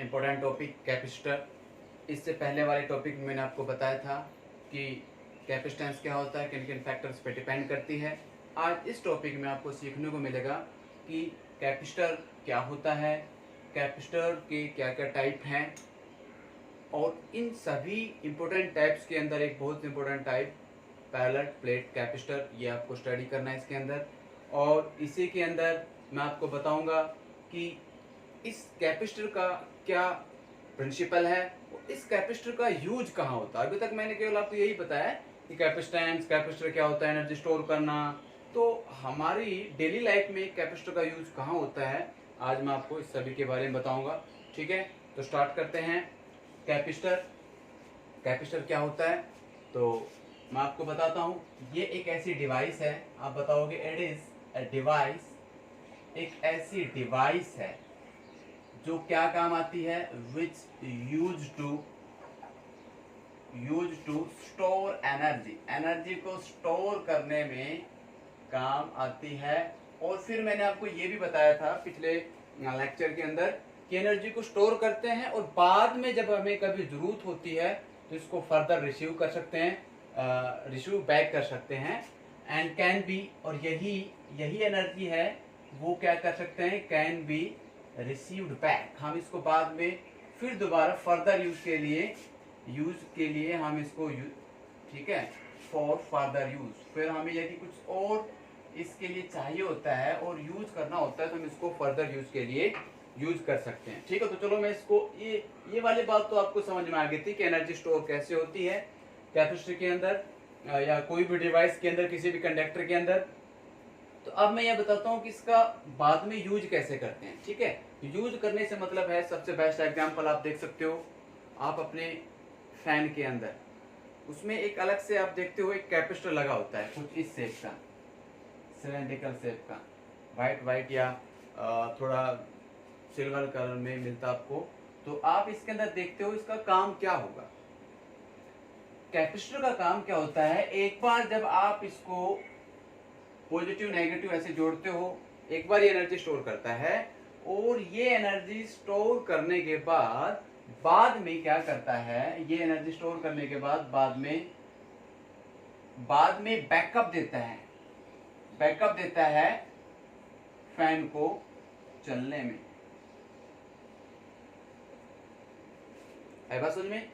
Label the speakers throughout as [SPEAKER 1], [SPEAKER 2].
[SPEAKER 1] Important topic capacitor. इससे पहले वाले टॉपिक में मैंने आपको बताया था कि कैपेसिटेंस क्या होता है, किन किन फैक्टर्स पे डिपेंड करती है। आज इस टॉपिक में आपको सीखने को मिलेगा कि कैपेसिटर क्या होता है, कैपेसिटर के क्या क्या टाइप हैं, और इन सभी इम्पोर्टेंट टाइप्स के अंदर एक बहुत important type parallel plate capacitor, ये आपको स्टडी करना है इसके अंदर। और इसी के अंदर मैं आपको बताऊंगा कि इस कैपेसिटर का क्या प्रिंसिपल है, और इस कैपेसिटर का यूज कहाँ होता है। अभी तक मैंने केवल आपको यही बताया कि कैपेसिटेंस, कैपेसिटर क्या होता है, एनर्जी स्टोर करना। तो हमारी डेली लाइफ में कैपेसिटर का यूज कहाँ होता है, आज मैं आपको इस सभी के बारे में बताऊंगा। ठीक है, तो स्टार्ट करते हैं। कैपेसिटर, कैपेसिटर क्या होता है, तो मैं आपको बताता हूँ। ये एक ऐसी डिवाइस है, आप बताओगे इट इज अ डिवाइस, एक ऐसी डिवाइस है जो क्या काम आती है, which use to store energy, energy को स्टोर करने में काम आती है। और फिर मैंने आपको ये भी बताया था पिछले लेक्चर के अंदर कि एनर्जी को स्टोर करते हैं और बाद में जब हमें कभी ज़रूरत होती है तो इसको फर्दर रिसीव कर सकते हैं, रिसीव बैक कर सकते हैं। एंड कैन बी, और यही एनर्जी है वो क्या कर सकते हैं, कैन बी रिसीव्ड बैक। हम इसको बाद में फिर दोबारा फर्दर यूज के लिए हम इसको ठीक है, फॉर फर्दर यूज। फिर हमें यदि कुछ और इसके लिए चाहिए होता है और यूज करना होता है तो हम इसको फर्दर यूज के लिए यूज कर सकते हैं। ठीक है, तो चलो मैं इसको ये वाली बात तो आपको समझ में आ गई थी कि एनर्जी स्टोर कैसे होती है कैपेसिटर के अंदर या कोई भी डिवाइस के अंदर, किसी भी कंडक्टर के अंदर। तो अब मैं ये बताता हूँ कि इसका बाद में यूज कैसे करते हैं। ठीक है, यूज करने से मतलब है, सबसे बेस्ट एग्जांपल आप देख सकते हो, आप अपने फैन के अंदर, उसमें एक अलग से आप देखते हो एक कैपेसिटर लगा होता है, कुछ इस शेप का, सिलेंड्रिकल शेप का, वाइट या थोड़ा सिल्वर कलर में मिलता आपको। तो आप इसके अंदर देखते हो इसका काम क्या होगा। कैपेसिटर का काम क्या होता है, एक बार जब आप इसको पॉजिटिव नेगेटिव ऐसे जोड़ते हो, एक बार ये एनर्जी स्टोर करता है, और ये एनर्जी स्टोर करने के बाद में क्या करता है, ये एनर्जी स्टोर करने के बाद में बैकअप देता है फैन को चलने में। है बात समझ में?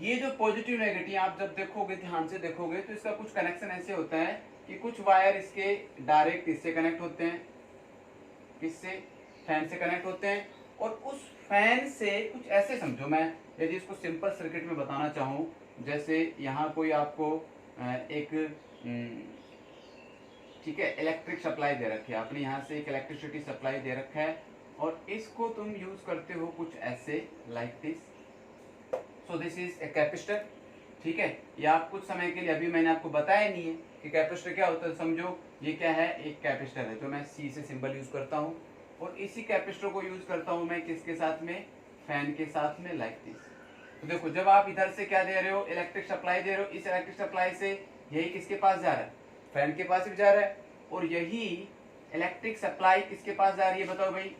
[SPEAKER 1] ये जो पॉजिटिव नेगेटिव आप जब देखोगे, ध्यान से देखोगे, तो इसका कुछ कनेक्शन ऐसे होता है कि कुछ वायर इसके डायरेक्ट इससे कनेक्ट होते हैं, किससे, फैन से कनेक्ट होते हैं। और उस फैन से कुछ ऐसे समझो, मैं यदि इसको सिंपल सर्किट में बताना चाहूँ, जैसे यहाँ कोई आपको एक ठीक है इलेक्ट्रिक सप्लाई दे रखी है, आपने यहाँ से एक इलेक्ट्रिसिटी सप्लाई दे रखा है, और इसको तुम यूज करते हो कुछ ऐसे, like this. So this is a capacitor. ठीक है, या आप कुछ समय के लिए, अभी मैंने आपको बताया नहीं है कि कैपेसिटर क्या होता है, समझो ये क्या है, एक कैपेसिटर है जो मैं सी से सिंबल यूज करता हूँ, और इसी कैपेसिटर को यूज करता हूँ मैं किसके साथ में, फैन के साथ में, लाइक दिस। तो देखो, जब आप इधर से क्या दे रहे हो, इलेक्ट्रिक सप्लाई दे रहे हो, इस इलेक्ट्रिक सप्लाई से यही किसके पास जा रहा है, फैन के पास भी जा रहा है, और यही इलेक्ट्रिक सप्लाई किसके पास जा रही है, बताओ भाई,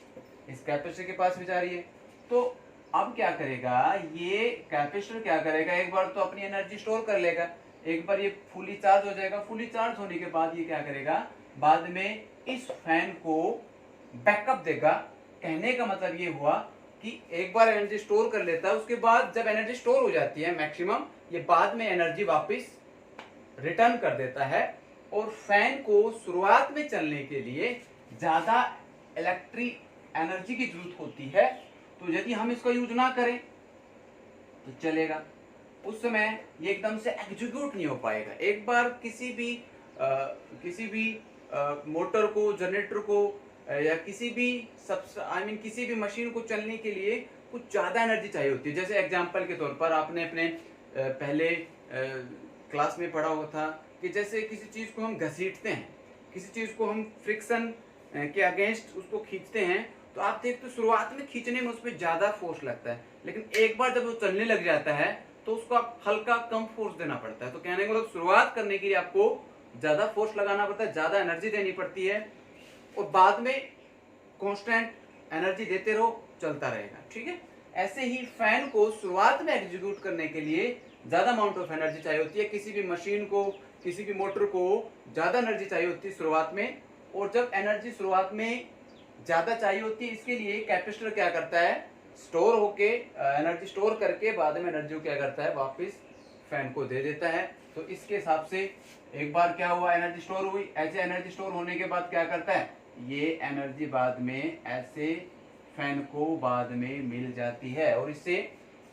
[SPEAKER 1] इस कैपेसिटर के पास भी जा रही है। तो अब क्या करेगा ये कैपेसिटर, क्या करेगा, एक बार तो अपनी एनर्जी स्टोर कर लेगा, एक बार ये फुली चार्ज हो जाएगा, फुली चार्ज होने के बाद ये क्या करेगा, बाद में इस फैन को बैकअप देगा। कहने का मतलब ये हुआ कि एक बार एनर्जी स्टोर कर लेता है, उसके बाद जब एनर्जी स्टोर हो जाती है मैक्सिमम, ये बाद में एनर्जी वापस रिटर्न कर देता है, और फैन को शुरुआत में चलने के लिए ज्यादा इलेक्ट्रिक एनर्जी की जरूरत होती है। तो यदि हम इसका यूज ना करें तो चलेगा, उस समय ये एकदम से एग्जीक्यूट नहीं हो पाएगा। एक बार किसी भी मोटर को, जनरेटर को, या किसी भी किसी भी मशीन को चलने के लिए कुछ ज़्यादा एनर्जी चाहिए होती है। जैसे एग्जांपल के तौर पर आपने अपने पहले क्लास में पढ़ा हुआ था कि जैसे किसी चीज़ को हम घसीटते हैं, किसी चीज़ को हम फ्रिक्शन के अगेंस्ट उसको खींचते हैं, तो आप देखते हो शुरुआत में खींचने में उसमें ज़्यादा फोर्स लगता है, लेकिन एक बार जब वो चलने लग जाता है तो उसको आप हल्का कम फोर्स देना पड़ता है। तो कहने का मतलब शुरुआत करने के लिए आपको ज़्यादा फोर्स लगाना पड़ता है, ज़्यादा एनर्जी देनी पड़ती है, और बाद में कांस्टेंट एनर्जी देते रहो चलता रहेगा। ठीक है, ऐसे ही फैन को शुरुआत में एग्जीक्यूट करने के लिए ज्यादा अमाउंट ऑफ एनर्जी चाहिए होती है। किसी भी मशीन को, किसी भी मोटर को ज्यादा एनर्जी चाहिए होती है शुरुआत में, और जब एनर्जी शुरुआत में ज्यादा चाहिए होती है, इसके लिए कैपेसिटर क्या करता है, स्टोर होके एनर्जी स्टोर करके बाद में एनर्जी को क्या करता है, वापस फैन को दे देता है। तो इसके हिसाब से एक बार क्या हुआ, एनर्जी स्टोर हुई, ऐसे एनर्जी स्टोर होने के बाद क्या करता है, ये एनर्जी बाद में ऐसे फैन को बाद में मिल जाती है, और इससे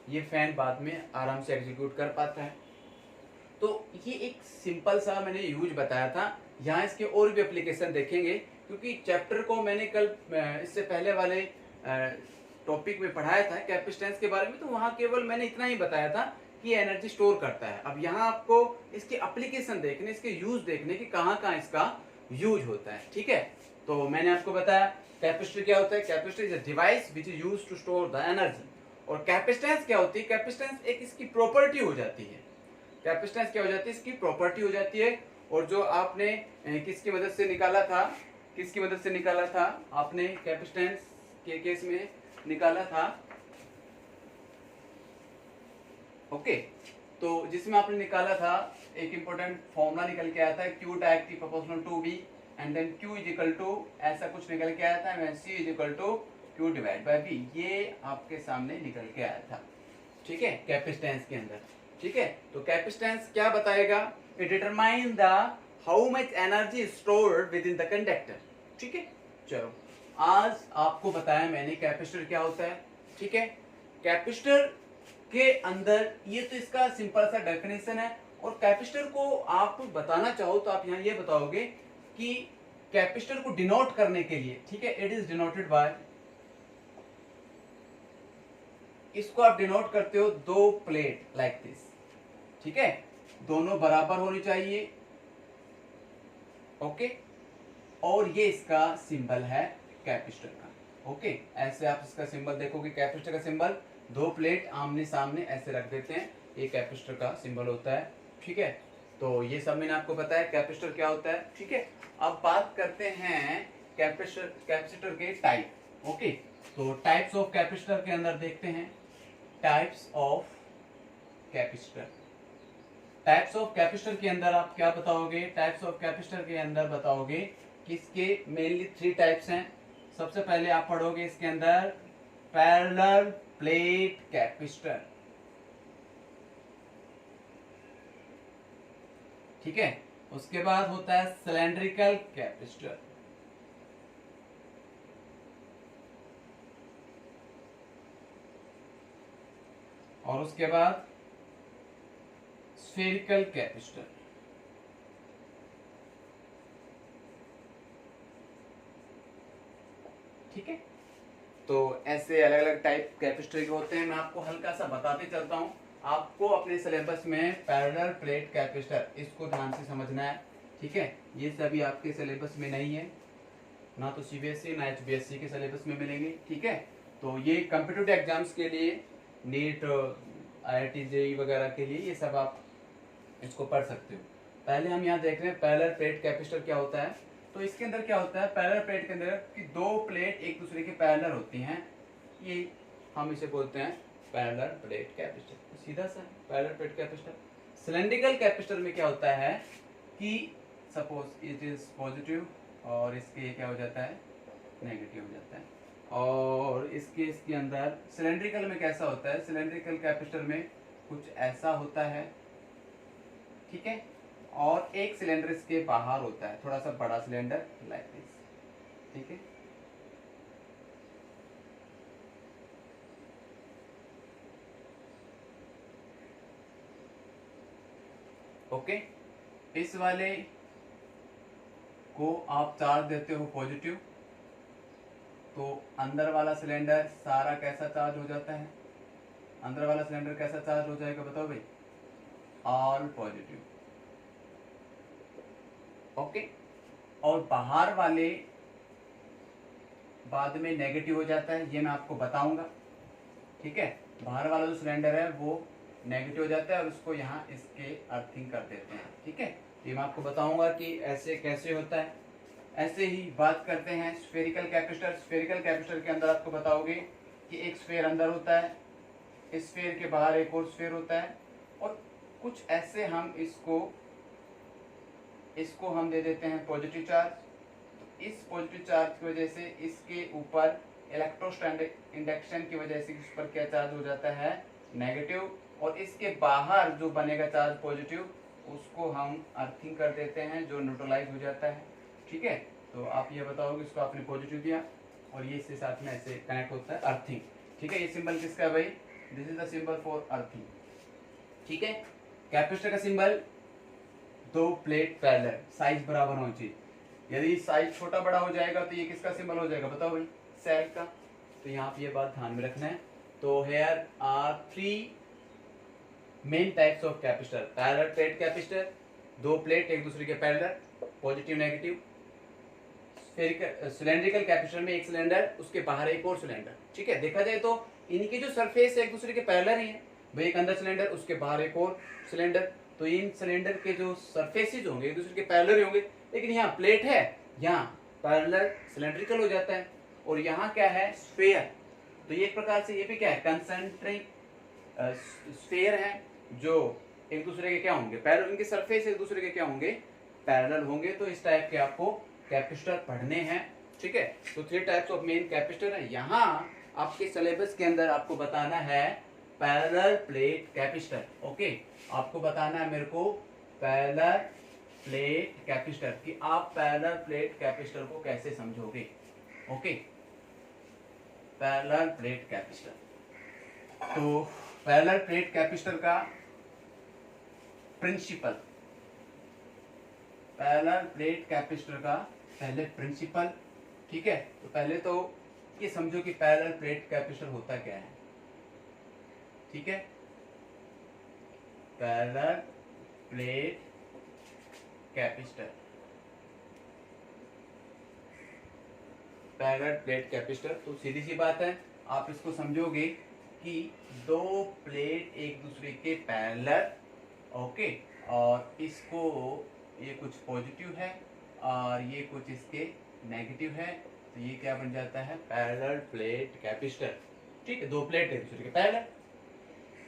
[SPEAKER 1] ये फैन बाद में आराम से एग्जीक्यूट कर पाता है। तो ये एक सिंपल सा मैंने यूज बताया था। यहाँ इसके और भी एप्लीकेशन देखेंगे, क्योंकि चैप्टर को मैंने कल इससे पहले वाले टॉपिक में पढ़ाया था कैपेसिटेंस के बारे में, तो वहाँ केवल मैंने इतना ही बताया था कि एनर्जी स्टोर करता है। अब यहाँ आपको इसके एप्लीकेशन देखने, इसके यूज देखने कि कहाँ कहाँ इसका यूज होता है। ठीक है, तो मैंने आपको बताया कैपेसिटर क्या होता है। Capacitor is a device which is used to store the energy. और कैपेसिटेंस क्या होती है, कैपेसिटेंस एक इसकी प्रॉपर्टी हो जाती है। कैपेसिटेंस क्या हो जाती है, इसकी प्रॉपर्टी हो जाती है। और जो आपने किसकी मदद से निकाला था, किसकी मदद से निकाला था आपने, कैपेसिटेंस के केस में निकाला था, ओके। तो जिसमें आपने निकाला था एक इंपॉर्टेंट फॉर्मूला निकल के आया था, Q direct T proportional to V, and then Q is equal to ऐसा कुछ निकल के आया था, and C is equal to Q divide by V। ये आपके सामने निकल के आया था। ठीक है, कैपेसिटेंस के अंदर। ठीक है, तो कैपेसिटेंस क्या बताएगा, it determine the how much energy stored with in the conductor. ठीक है, चलो आज आपको बताया मैंने कैपेसिटर क्या होता है। ठीक है, कैपेसिटर के अंदर ये तो इसका सिंपल सा डेफिनेशन है। और कैपेसिटर को आप बताना चाहो तो आप यहाँ ये बताओगे कि कैपेसिटर को डिनोट करने के लिए, ठीक है, इट इज डिनोटेड बाय, इसको आप डिनोट करते हो दो प्लेट लाइक दिस। ठीक है, दोनों बराबर होनी चाहिए, ओके। और ये इसका सिंबल है कैपेसिटर का, ओके। ऐसे आप इसका सिंबल देखोगे, कैपेसिटर का सिंबल, दो प्लेट आमने सामने ऐसे रख देते हैं, ये कैपेसिटर का सिंबल होता है। ठीक है, तो ये सब मैंने आपको बताया कैपेसिटर क्या होता है। ठीक है, अब बात करते हैं कैपेसिटर के टाइप, ओके। तो टाइप्स ऑफ कैपेसिटर के अंदर देखते हैं, types of capacitor. Types of capacitor के अंदर आप क्या बताओगे, टाइप्स ऑफ कैपेसिटर के अंदर बताओगे कि इसके मेनली 3 टाइप्स हैं। सबसे पहले आप पढ़ोगे इसके अंदर पैरेलल प्लेट कैपेसिटर। ठीक है, उसके बाद होता है सिलेंड्रिकल कैपेसिटर, और उसके बाद स्फेरिकल कैपेसिटर। ठीक है, तो ऐसे अलग अलग टाइप कैपेसिटर के होते हैं। मैं आपको हल्का सा बताते चलता हूँ। आपको अपने सिलेबस में पैरेलल प्लेट कैपेसिटर, इसको ध्यान से समझना है। ठीक है, ये सभी आपके सिलेबस में नहीं है, ना तो CBSE ना HBSE के सिलेबस में मिलेंगे। ठीक है, तो ये कॉम्पिटिटिव एग्जाम्स के लिए, नीट, IIT JEE वगैरह के लिए ये सब आप इसको पढ़ सकते हो। पहले हम यहाँ देख रहे हैं पैरेलल प्लेट कैपेसिटर क्या होता है। तो इसके अंदर क्या होता है, पैरेलल प्लेट के अंदर कि दो प्लेट एक दूसरे के पैरेलल होती हैं, ये हम इसे बोलते हैं पैरेलल प्लेट कैपेसिटर। तो सीधा सा parallel plate capacitor. Cylindrical capacitor में क्या होता है कि सपोज इट इज पॉजिटिव और इसके क्या हो जाता है, नेगेटिव हो जाता है। और इसके अंदर सिलेंड्रिकल में कैसा होता है, सिलेंड्रिकल कैपेसिटर में कुछ ऐसा होता है। ठीक है, और एक सिलेंडर इसके बाहर होता है, थोड़ा सा बड़ा सिलेंडर लाइक दिस। ठीक है, ओके। इस वाले को आप चार्ज देते हो पॉजिटिव, तो अंदर वाला सिलेंडर सारा कैसा चार्ज हो जाता है, अंदर वाला सिलेंडर कैसा चार्ज हो जाएगा बताओ भाई, ऑल पॉजिटिव, ओके। और बाहर वाले बाद में नेगेटिव हो जाता है, ये मैं आपको बताऊंगा। ठीक है, बाहर वाला जो सिलेंडर है वो नेगेटिव हो जाता है और उसको यहाँ इसके अर्थिंग कर देते हैं। ठीक है, ये मैं आपको बताऊंगा कि ऐसे कैसे होता है। ऐसे ही बात करते हैं स्फेरिकल कैपेसिटर। स्फेरिकल कैपेसिटर के अंदर आपको बताओगे कि एक स्फीयर अंदर होता है, इस स्फीयर के बाहर एक और स्फीयर होता है, और कुछ ऐसे हम इसको हम दे देते हैं पॉजिटिव चार्ज। तो इस पॉजिटिव चार्ज की वजह से इसके ऊपर इलेक्ट्रोस्टैटिक इंडक्शन की वजह से इस पर क्या चार्ज हो जाता है, नेगेटिव, और इसके बाहर जो बनेगा चार्ज पॉजिटिव उसको हम अर्थिंग कर देते हैं, जो न्यूट्रलाइज हो जाता है। ठीक है, तो आप ये बताओगे इसको आपने पॉजिटिव दिया और ये इसके साथ में ऐसे कनेक्ट होता है, अर्थिंग। ठीक है, ये सिंबल किसका है भाई, this is the symbol for earthing. ठीक है, कैपेसिटर का सिंबल, दो प्लेट पैरेलल, साइज बराबर होनी चाहिए। यदि साइज छोटा बड़ा हो जाएगा तो ये किसका सिंबल हो जाएगा, बताओ भाई, सेल का। तो यहाँ पे ये बात ध्यान में रखना है। तो here are 3 main types of capacitor. Parallel plate capacitor, दो प्लेट एक दूसरे के parallel, positive negative. Cylindrical capacitor में एक सिलेंडर, उसके बाहर एक और सिलेंडर। ठीक है, देखा जाए तो इनकी जो सरफेस है एक दूसरे के पैरेलल ही है भाई, एक अंदर सिलेंडर उसके बाहर एक और सिलेंडर, तो इन सिलेंडर के जो सरफेसेज होंगे एक दूसरे के पैरेलल होंगे। लेकिन यहाँ प्लेट है, यहाँ पैरेलल सिलेंड्रिकल हो जाता है, और यहाँ क्या है, स्फीयर। तो ये एक प्रकार से ये भी क्या है, कंसेंट्रिक स्फीयर है, जो एक दूसरे के क्या होंगे, पैरेलल, इनके सरफेस एक दूसरे के क्या होंगे, पैरेलल होंगे। तो इस टाइप के आपको कैपेसिटर पढ़ने हैं। ठीक है, तो 3 टाइप्स ऑफ मेन कैपेसिटर है। यहाँ आपके सिलेबस के अंदर आपको बताना है पैरेलल प्लेट कैपेसिटर। ओके, आपको बताना है मेरे को पैरेलल प्लेट कैपेसिटर, कि आप पैरेलल प्लेट कैपेसिटर को कैसे समझोगे। Okay, parallel plate capacitor. तो पैरेलल प्लेट कैपेसिटर का प्रिंसिपल, पैरेलल प्लेट कैपेसिटर का पहले प्रिंसिपल। ठीक है, तो पहले तो ये समझो कि पैरेलल प्लेट कैपेसिटर होता क्या है। ठीक है, parallel plate capacitor, parallel plate capacitor, तो सीधी सी बात है, आप इसको समझोगे कि दो प्लेट एक दूसरे के पैरेलल, ओके, और इसको ये कुछ पॉजिटिव है और ये कुछ इसके नेगेटिव है, तो ये क्या बन जाता है, पैरेलल प्लेट कैपेसिटर। ठीक है, दो प्लेट एक दूसरे के पैरेलल,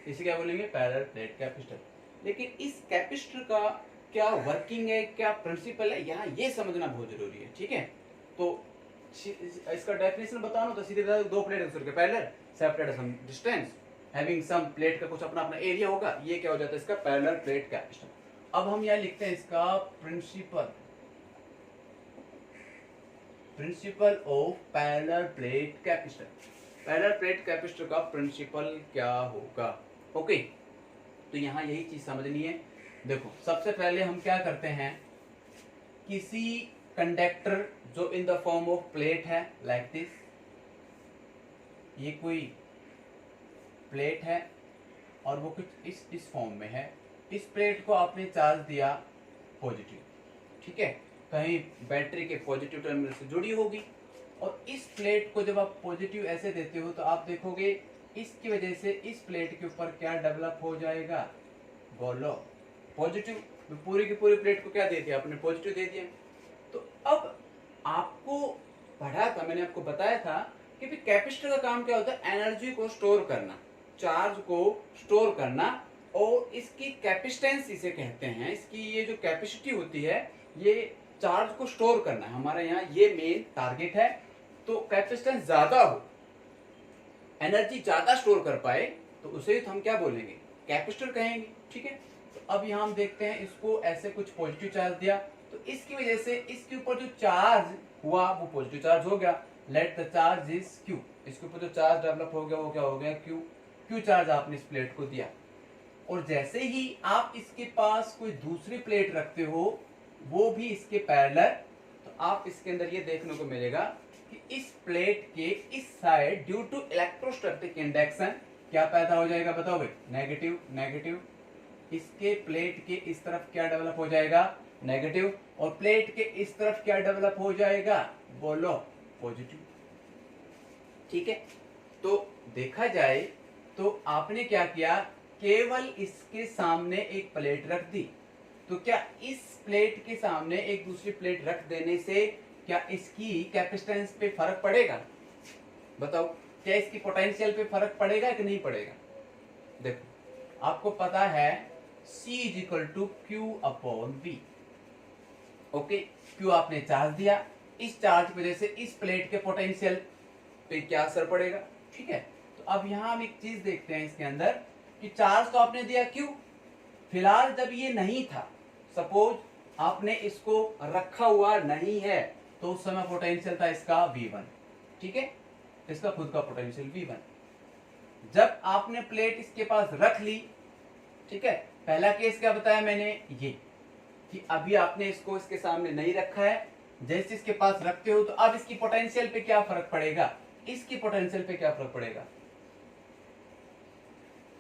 [SPEAKER 1] इसे क्या बोलेंगे, पैरेलल प्लेट कैपेसिटर। लेकिन इस कैपेसिटर का क्या वर्किंग है, क्या प्रिंसिपल है, यहाँ ये समझना बहुत जरूरी है। ठीक है, तो इसका डेफिनेशन बताओ ना, तो सीधे बता दो, दो प्लेट एक दूसरे के parallel, separate some distance, having some, plate का कुछ अपना अपना एरिया होगा, ये क्या हो जाता है, इसका पैरेलल प्लेट कैपेसिटर। अब हम यहाँ लिखते हैं इसका principle, principle of parallel plate capacitor. Parallel plate capacitor का प्रिंसिपल क्या होगा। ओके, तो यहाँ यही चीज समझनी है। देखो, सबसे पहले हम क्या करते हैं, किसी कंडक्टर जो in the form of plate है, लाइक दिस, ये कोई प्लेट है और वो कुछ इस फॉर्म में है, इस प्लेट को आपने चार्ज दिया पॉजिटिव। ठीक है, कहीं बैटरी के पॉजिटिव टर्मिनल से जुड़ी होगी, और इस प्लेट को जब आप पॉजिटिव ऐसे देते हो तो आप देखोगे इसकी वजह से इस प्लेट के ऊपर क्या डेवलप हो जाएगा, बोलो, पॉजिटिव। पूरी की पूरी प्लेट को क्या दे दिया आपने, पॉजिटिव दे दिया। तो अब आपको पढ़ा था, मैंने आपको बताया था कि भी कैपेसिटर का काम क्या होता है, एनर्जी को स्टोर करना, चार्ज को स्टोर करना, और इसकी कैपेसिटेंस इसे कहते हैं, इसकी ये जो कैपेसिटी होती है ये चार्ज को स्टोर करना है, हमारे यहाँ ये मेन टारगेट है। तो कैपेसिटेंस ज्यादा हो, एनर्जी ज्यादा स्टोर कर पाए, तो उसे हम क्या बोलेंगे, कैपेसिटर कहेंगे। ठीक है, तो अब यहाँ हम देखते हैं, इसको ऐसे कुछ पॉजिटिव चार्ज दिया, तो इसकी वजह से इसके ऊपर जो चार्ज हुआ वो पॉजिटिव चार्ज हो गया, let the charge is Q, इसके ऊपर जो चार्ज डेवलप हो गया वो क्या हो गया, क्यू, क्यू चार्ज आपने इस प्लेट को दिया। और जैसे ही आप इसके पास कोई दूसरी प्लेट रखते हो, वो भी इसके पैरेलल, तो आप इसके अंदर ये देखने को मिलेगा कि इस प्लेट के इस side due to electrostatic induction क्या पैदा हो जाएगा, बताओ भाई, नेगेटिव नेगेटिव। इसके प्लेट के इस तरफ क्या डेवलप हो जाएगा, नेगेटिव, और प्लेट के इस तरफ क्या डेवलप हो जाएगा, बोलो, पॉजिटिव। ठीक है, तो देखा जाए तो आपने क्या किया, केवल इसके सामने एक प्लेट रख दी, तो क्या इस प्लेट के सामने एक दूसरी प्लेट रख देने से क्या इसकी कैपेसिटेंस पे फर्क पड़ेगा, बताओ। क्या इसकी पोटेंशियल पे फर्क पड़ेगा कि नहीं पड़ेगा? देखो आपको पता है C is equal to Q upon V। Okay, Q आपने चार्ज दिया, इस चार्ज की वजह से इस प्लेट के पोटेंशियल पे क्या असर पड़ेगा, ठीक है। तो अब यहां हम एक चीज देखते हैं इसके अंदर कि चार्ज तो आपने दिया क्यू, फिलहाल जब ये नहीं था, सपोज आपने इसको रखा हुआ नहीं है, तो उस समय पोटेंशियल था इसका V1, ठीक है, इसका खुद का पोटेंशियल V1। जब आपने प्लेट इसके पास रख ली, ठीक है, पहला केस क्या बताया मैंने, ये कि अभी आपने इसको इसके सामने नहीं रखा है, जैसे इसके पास रखते हो तो अब इसकी पोटेंशियल पे क्या फर्क पड़ेगा, इसकी पोटेंशियल पे क्या फर्क पड़ेगा,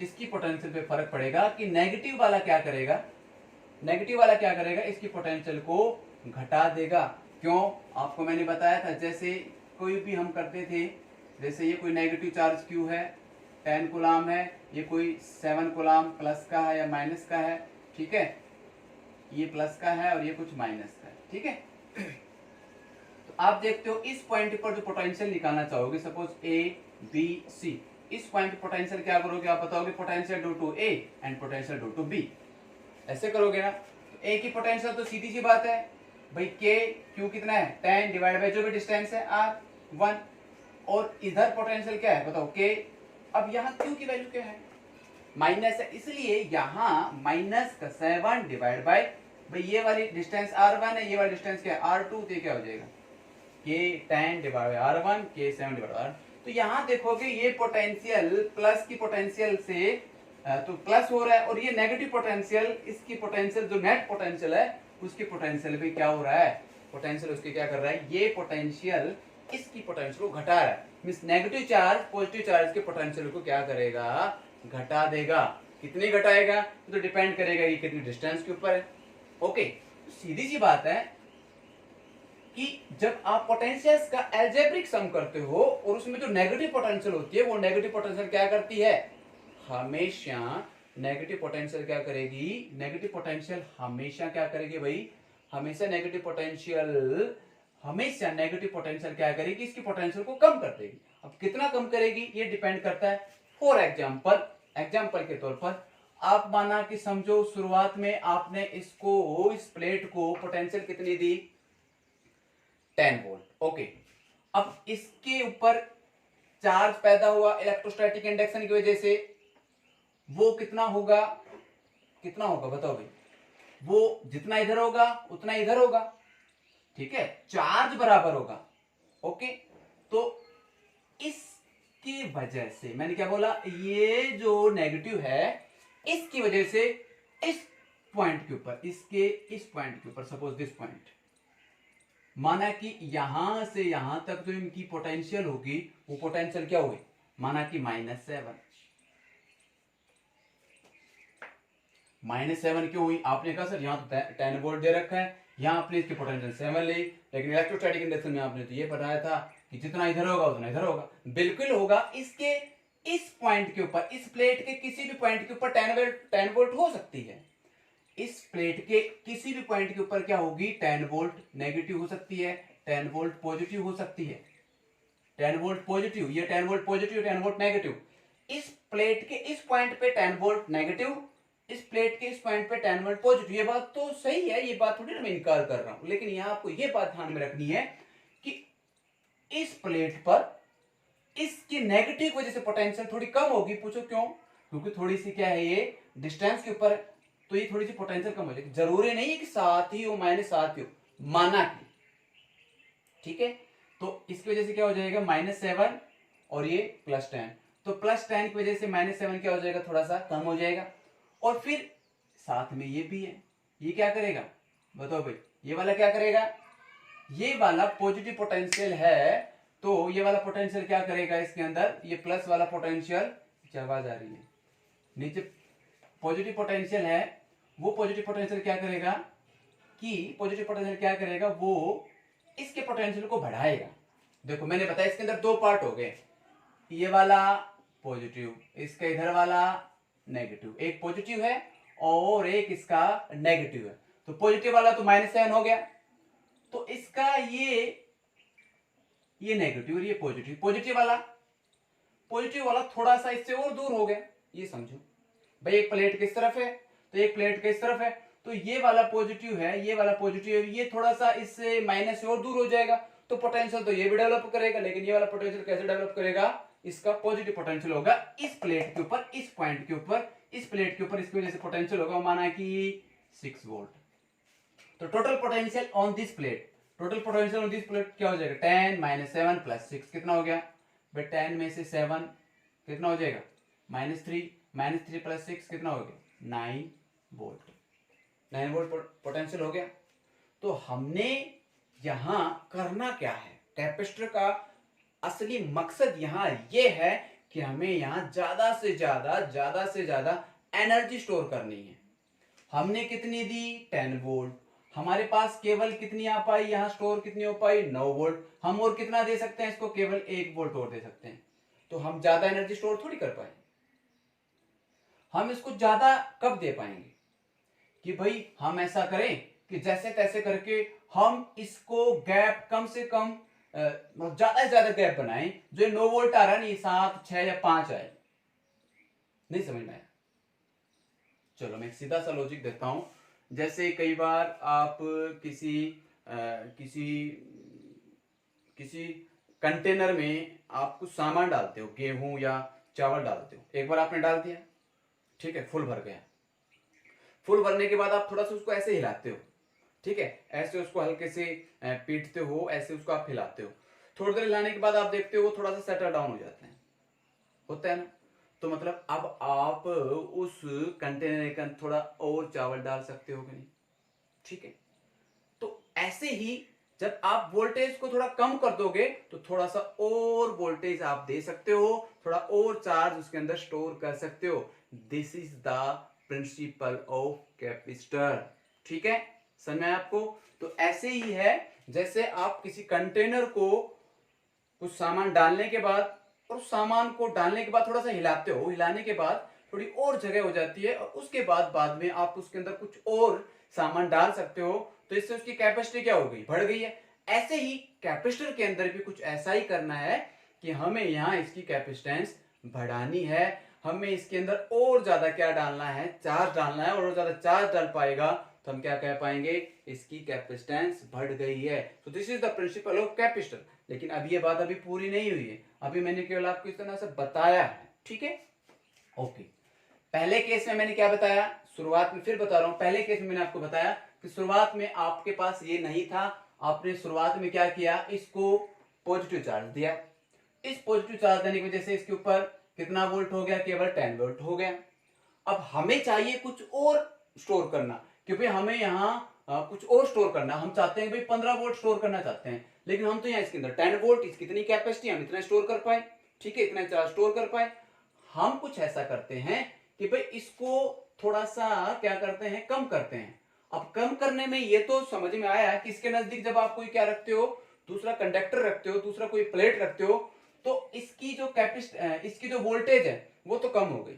[SPEAKER 1] इसकी पोटेंशियल पे फर्क पड़ेगा कि नेगेटिव वाला क्या करेगा, नेगेटिव वाला क्या करेगा, इसकी पोटेंशियल को घटा देगा। क्यों, आपको मैंने बताया था, जैसे कोई भी हम करते थे, जैसे ये कोई नेगेटिव चार्ज क्यू है, 10 कूलम है, ये कोई 7 कूलम प्लस का है या माइनस का है, ठीक है, ये प्लस का है और ये कुछ माइनस का है, ठीक है। तो आप देखते हो इस पॉइंट पर जो पोटेंशियल निकालना चाहोगे, सपोज ए बी सी, इस पॉइंट पे पोटेंशियल क्या करोगे, आप बताओगे potential due to A and potential due to B, ऐसे करोगे ना। ए की पोटेंशियल तो सीधी सी बात है भाई, के क्यू कितना है 10 डिवाइड बाय जो भी डिस्टेंस है आर 1, और इधर पोटेंशियल क्या है बताओ के। अब यहाँ क्यू की वैल्यू क्या है, माइनस है, इसलिए यहाँ माइनस का 7 डिवाइड बाय, भाई ये वाली डिस्टेंस R1 है, ये वाली डिस्टेंस क्या है R2, तो ये क्या हो जाएगा के 10 डिवाइड बाय R1, के 7 डिवाइड बाय R। तो यहाँ देखोगे ये पोटेंशियल प्लस की पोटेंशियल से तो प्लस हो रहा है, और ये नेगेटिव पोटेंशियल, इसकी पोटेंशियल जो नेट पोटेंशियल है उसकी पोटेंशियल भी क्या हो रहा है, पोटेंशियल उसकी क्या कर रहा है, ये पोटेंशियल इसकी पोटेंशियल को घटा रहा है, means negative charge positive charge के पोटेंशियल को क्या करेगा, घटा देगा। कितनी घटाएगा तो डिपेंड करेगा ये कितनी डिस्टेंस के ऊपर है। ओके, तो सीधी सी बात है कि जब आप पोटेंशियल्स का एल्जेब्रिक सम करते हो और उसमें जो नेगेटिव पोटेंशियल होती है, वो नेगेटिव पोटेंशियल क्या करती है, हमेशा नेगेटिव पोटेंशियल क्या करेगी, नेगेटिव पोटेंशियल हमेशा क्या करेगी भाई, हमेशा नेगेटिव पोटेंशियल, हमेशा नेगेटिव पोटेंशियल क्या करेगी, इसकी पोटेंशियल को कम कर देगी। अब कितना कम करेगी ये डिपेंड करता है। फॉर एग्जांपल के तौर पर आप माना कि समझो शुरुआत में आपने इसको, इस प्लेट को पोटेंशियल कितनी दी 10 वोल्ट। ओके, अब इसके ऊपर चार्ज पैदा हुआ इलेक्ट्रोस्टैटिक इंडक्शन की वजह से, वो कितना होगा, कितना होगा बताओ भाई, वो जितना इधर होगा उतना इधर होगा, ठीक है, चार्ज बराबर होगा। ओके, तो इसकी वजह से मैंने क्या बोला, ये जो नेगेटिव है इसकी वजह से इस पॉइंट के ऊपर, इसके इस पॉइंट के ऊपर, सपोज दिस पॉइंट, माना कि यहां से यहां तक जो इनकी पोटेंशियल होगी वो पोटेंशियल क्या होगी, माना कि -7। -7 क्यों हुई, आपने कहा सर यहाँ तो 10 वोल्ट दे रखा है, यहाँ आपने इसकी पोटेंशियल 7 ली, लेकिन इलेक्ट्रोस्टैटिक इंडक्शन में आपने तो ये बताया था कि जितना इधर होगा उतना इधर होगा। बिल्कुल होगा, इसके इस पॉइंट के ऊपर, इस प्लेट के किसी भी पॉइंट के ऊपर 10 वोल्ट हो सकती है, इस प्लेट के किसी भी पॉइंट के ऊपर क्या होगी 10 वोल्ट नेगेटिव हो सकती है, 10 वोल्ट पॉजिटिव हो सकती है, 10 वोल्ट पॉजिटिव, ये 10 वोल्ट पॉजिटिव, 10 वोल्ट नेगेटिव। इस प्लेट के इस पॉइंट पे 10 वोल्ट नेगेटिव, इस प्लेट के इस पॉइंट पे 10 वोल्ट पॉजिटिव। ये बात तो सही है, ये बात थोड़ी ना मैं इनकार कर रहा हूं, लेकिन यहां आपको ये बात ध्यान में रखनी है कि इस प्लेट पर इसकी नेगेटिव वजह से पोटेंशियल थोड़ी कम होगी। पूछो क्यों, क्योंकि थोड़ी सी क्या है ये डिस्टेंस के ऊपर, तो ये थोड़ी सी पोटेंशियल कम हो जाएगी। जरूरी नहीं है कि साथ ही हो, माइनस साथ ही हो, माना कि, ठीक है, तो इसकी वजह से क्या हो जाएगा -7 और ये +10, तो +10 की वजह से -7 क्या हो जाएगा, थोड़ा सा कम हो जाएगा। और फिर साथ में ये भी है, ये क्या करेगा बताओ भाई, ये वाला क्या करेगा, ये वाला पॉजिटिव पोटेंशियल है, तो ये वाला पोटेंशियल क्या करेगा इसके अंदर, ये प्लस वाला पोटेंशियल, आवाज आ रही है नीचे, पॉजिटिव पोटेंशियल है, वो पॉजिटिव पोटेंशियल क्या करेगा कि पॉजिटिव पोटेंशियल क्या करेगा, वो इसके पोटेंशियल को बढ़ाएगा। देखो मैंने बताया इसके अंदर दो पार्ट हो गए, ये वाला पॉजिटिव, इसका इधर वाला नेगेटिव, एक पॉजिटिव है और एक इसका नेगेटिव है। तो पॉजिटिव वाला तो -7 हो गया, तो इसका ये नेगेटिव और ये पॉजिटिव, पॉजिटिव वाला पॉजिटिव वाला थोड़ा सा इससे और दूर हो गया, ये समझो भाई एक प्लेट किस तरफ है तो एक प्लेट किस तरफ है, तो ये वाला पॉजिटिव है, ये वाला पॉजिटिव है, ये थोड़ा सा इससे माइनस से और दूर हो जाएगा, तो पोटेंशियल तो ये भी डेवलप करेगा, लेकिन ये वाला पोटेंशियल कैसे डेवलप करेगा, इसका पॉजिटिव पोटेंशियल होगा इस प्लेट के ऊपर, इस पॉइंट के ऊपर, इस प्लेट के ऊपर, इसकी वजह से पोटेंशियल होगा माना कि 6 वोल्ट। तो total potential on this plate, total potential on this plate क्या हो जाएगा, 10 - 7 + 6 कितना हो गया भाई, 10 में से 7 कितना हो जाएगा, -3, -3 + 6 कितना हो गया, 9 वोल्ट, 9 वोल्ट पोटेंशियल हो गया। तो हमने यहां करना क्या है, कैपेसिटर का असली मकसद यहां ये है कि हमें यहां ज्यादा से ज्यादा एनर्जी स्टोर करनी है। हमने कितनी दी, 10 वोल्ट, हमारे पास केवल कितनी आ पाई, यहां स्टोर कितनी हो पाई, 9 वोल्ट, हम और कितना दे सकते हैं इसको, केवल 1 वोल्ट और दे सकते हैं, तो हम ज्यादा एनर्जी स्टोर थोड़ी कर पाए। हम इसको ज्यादा कब दे पाएंगे कि भाई हम ऐसा करें कि जैसे तैसे करके हम इसको गैप कम से कम ज्यादा से ज्यादा गैप बनाएं, जो 9 वोल्ट आ रहा है नहीं 7, 6 या 5 आए, नहीं समझ में आया। चलो मैं एक सीधा सा लॉजिक देता हूं, जैसे कई बार आप किसी कंटेनर में आप कुछ सामान डालते हो, गेहूं या चावल डालते हो, एक बार आपने डाल दिया, ठीक है, फुल भर गया, फुल भरने के बाद आप थोड़ा सा उसको ऐसे हिलाते हो, ठीक है, ऐसे उसको हल्के से पीटते हो, ऐसे उसको आप हिलाते हो, थोड़ी देर हिलाने के बाद आप देखते हो वो थोड़ा सा सेटल डाउन हो जाता है, होता है ना, तो मतलब अब आप उस कंटेनर के अंदर थोड़ा और चावल डाल सकते हो कि नहीं, ठीक है। तो ऐसे ही जब आप वोल्टेज को थोड़ा कम कर दोगे तो थोड़ा सा और वोल्टेज आप दे सकते हो, थोड़ा और चार्ज उसके अंदर स्टोर कर सकते हो। This is the principle of capacitor, ठीक है, समझ में आपको। तो ऐसे ही है जैसे आप किसी कंटेनर को कुछ सामान डालने के बाद, और उस सामान को डालने के बाद थोड़ा सा हिलाते हो, हिलाने के बाद थोड़ी और जगह हो जाती है, और उसके बाद में आप उसके अंदर कुछ और सामान डाल सकते हो, तो इससे उसकी कैपेसिटी क्या हो गई, बढ़ गई है। ऐसे ही कैपेसिटर के अंदर भी कुछ ऐसा ही करना है कि हमें यहां इसकी कैपेसिटेंस बढ़ानी है, हमें इसके अंदर और ज्यादा क्या डालना है, चार्ज डालना है, और ज्यादा चार्ज डाल पाएगा तो हम क्या कह पाएंगे, इसकी कैपेसिटेंस बढ़ गई है। तो this is the principle of capacitor. लेकिन अब ये बात अभी पूरी नहीं हुई है, अभी मैंने केवल आपको इस तरह से बताया है, ठीक है, ओके। पहले केस में मैंने क्या बताया, शुरुआत में फिर बता रहा हूं, पहले केस में मैंने आपको बताया कि शुरुआत में आपके पास ये नहीं था, आपने शुरुआत में क्या किया, इसको पॉजिटिव चार्ज दिया, इस पॉजिटिव चार्ज देने की वजह से इसके ऊपर कितना वोल्ट हो गया, केवल 10 वोल्ट हो गया। अब हमें चाहिए कुछ और स्टोर करना, क्योंकि हमें यहाँ कुछ और स्टोर करना, हम चाहते हैं भाई 15 वोल्ट स्टोर करना चाहते हैं, लेकिन हम तो यहाँ इसके अंदर 10 वोल्ट, इसकी कितनी कैपेसिटी, हम इतना स्टोर कर पाए, ठीक है, इतना चार्ज स्टोर कर पाए। हम कुछ ऐसा करते हैं कि भाई इसको थोड़ा सा क्या करते हैं, कम करते हैं। अब कम करने में ये तो समझ में आया कि इसके नजदीक जब आप कोई क्या रखते हो, दूसरा कंडक्टर रखते हो, दूसरा कोई प्लेट रखते हो, तो इसकी जो इसकी जो वोल्टेज है वो तो कम हो गई।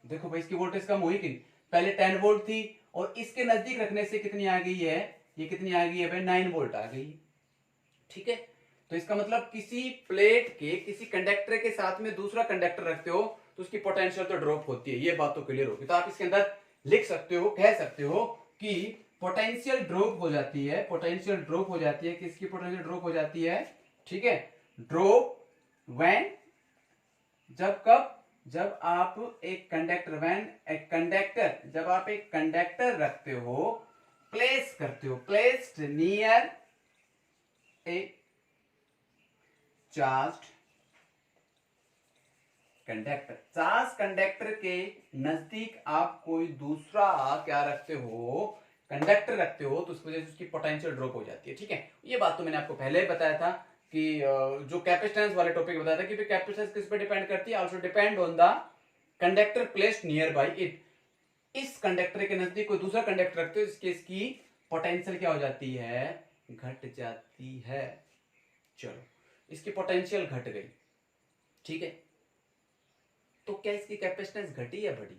[SPEAKER 1] देखो भाई इसकी वोल्टेज कम हुई कि पहले 10 वोल्ट थी, और इसके नजदीक रखने से कितनी आ गई है, ये कितनी आ गई है भाई, 9 वोल्ट आ गई, ठीक है। तो इसका मतलब किसी प्लेट के किसी कंडक्टर के साथ में दूसरा कंडक्टर रखते हो तो उसकी पोटेंशियल तो ड्रॉप होती है, ये बात तो क्लियर होगी। तो आप इसके अंदर लिख सकते हो, कह सकते हो कि पोटेंशियल ड्रॉप हो जाती है, पोटेंशियल ड्रॉप हो जाती है, किसकी पोटेंशियल ड्रॉप हो जाती है, ठीक है, ड्रॉप व्हेन, जब कब, जब आप एक कंडक्टर, व्हेन ए कंडक्टर, जब आप एक कंडक्टर रखते हो, प्लेस करते हो, प्लेस्ड नियर ए चार्ज्ड कंडक्टर, चार्ज कंडक्टर के नजदीक आप कोई दूसरा क्या रखते हो, कंडक्टर रखते हो, तो उस वजह से उसकी पोटेंशियल ड्रॉप हो जाती है, ठीक है। ये बात तो मैंने आपको पहले ही बताया था कि जो कैपेसिटेंस वाले टॉपिक बताया था कि कैपेसिटेंस किस पे डिपेंड करती है, also depend on the conductor placed near by it. इस कंडक्टर के नजदीक कोई दूसरा कंडक्टर रखते हो, इसके इसकी पोटेंशियल क्या हो जाती है, घट जाती है। चलो इसकी पोटेंशियल घट गई, ठीक है, तो क्या इसकी कैपेसिटेंस घटी या बढ़ी,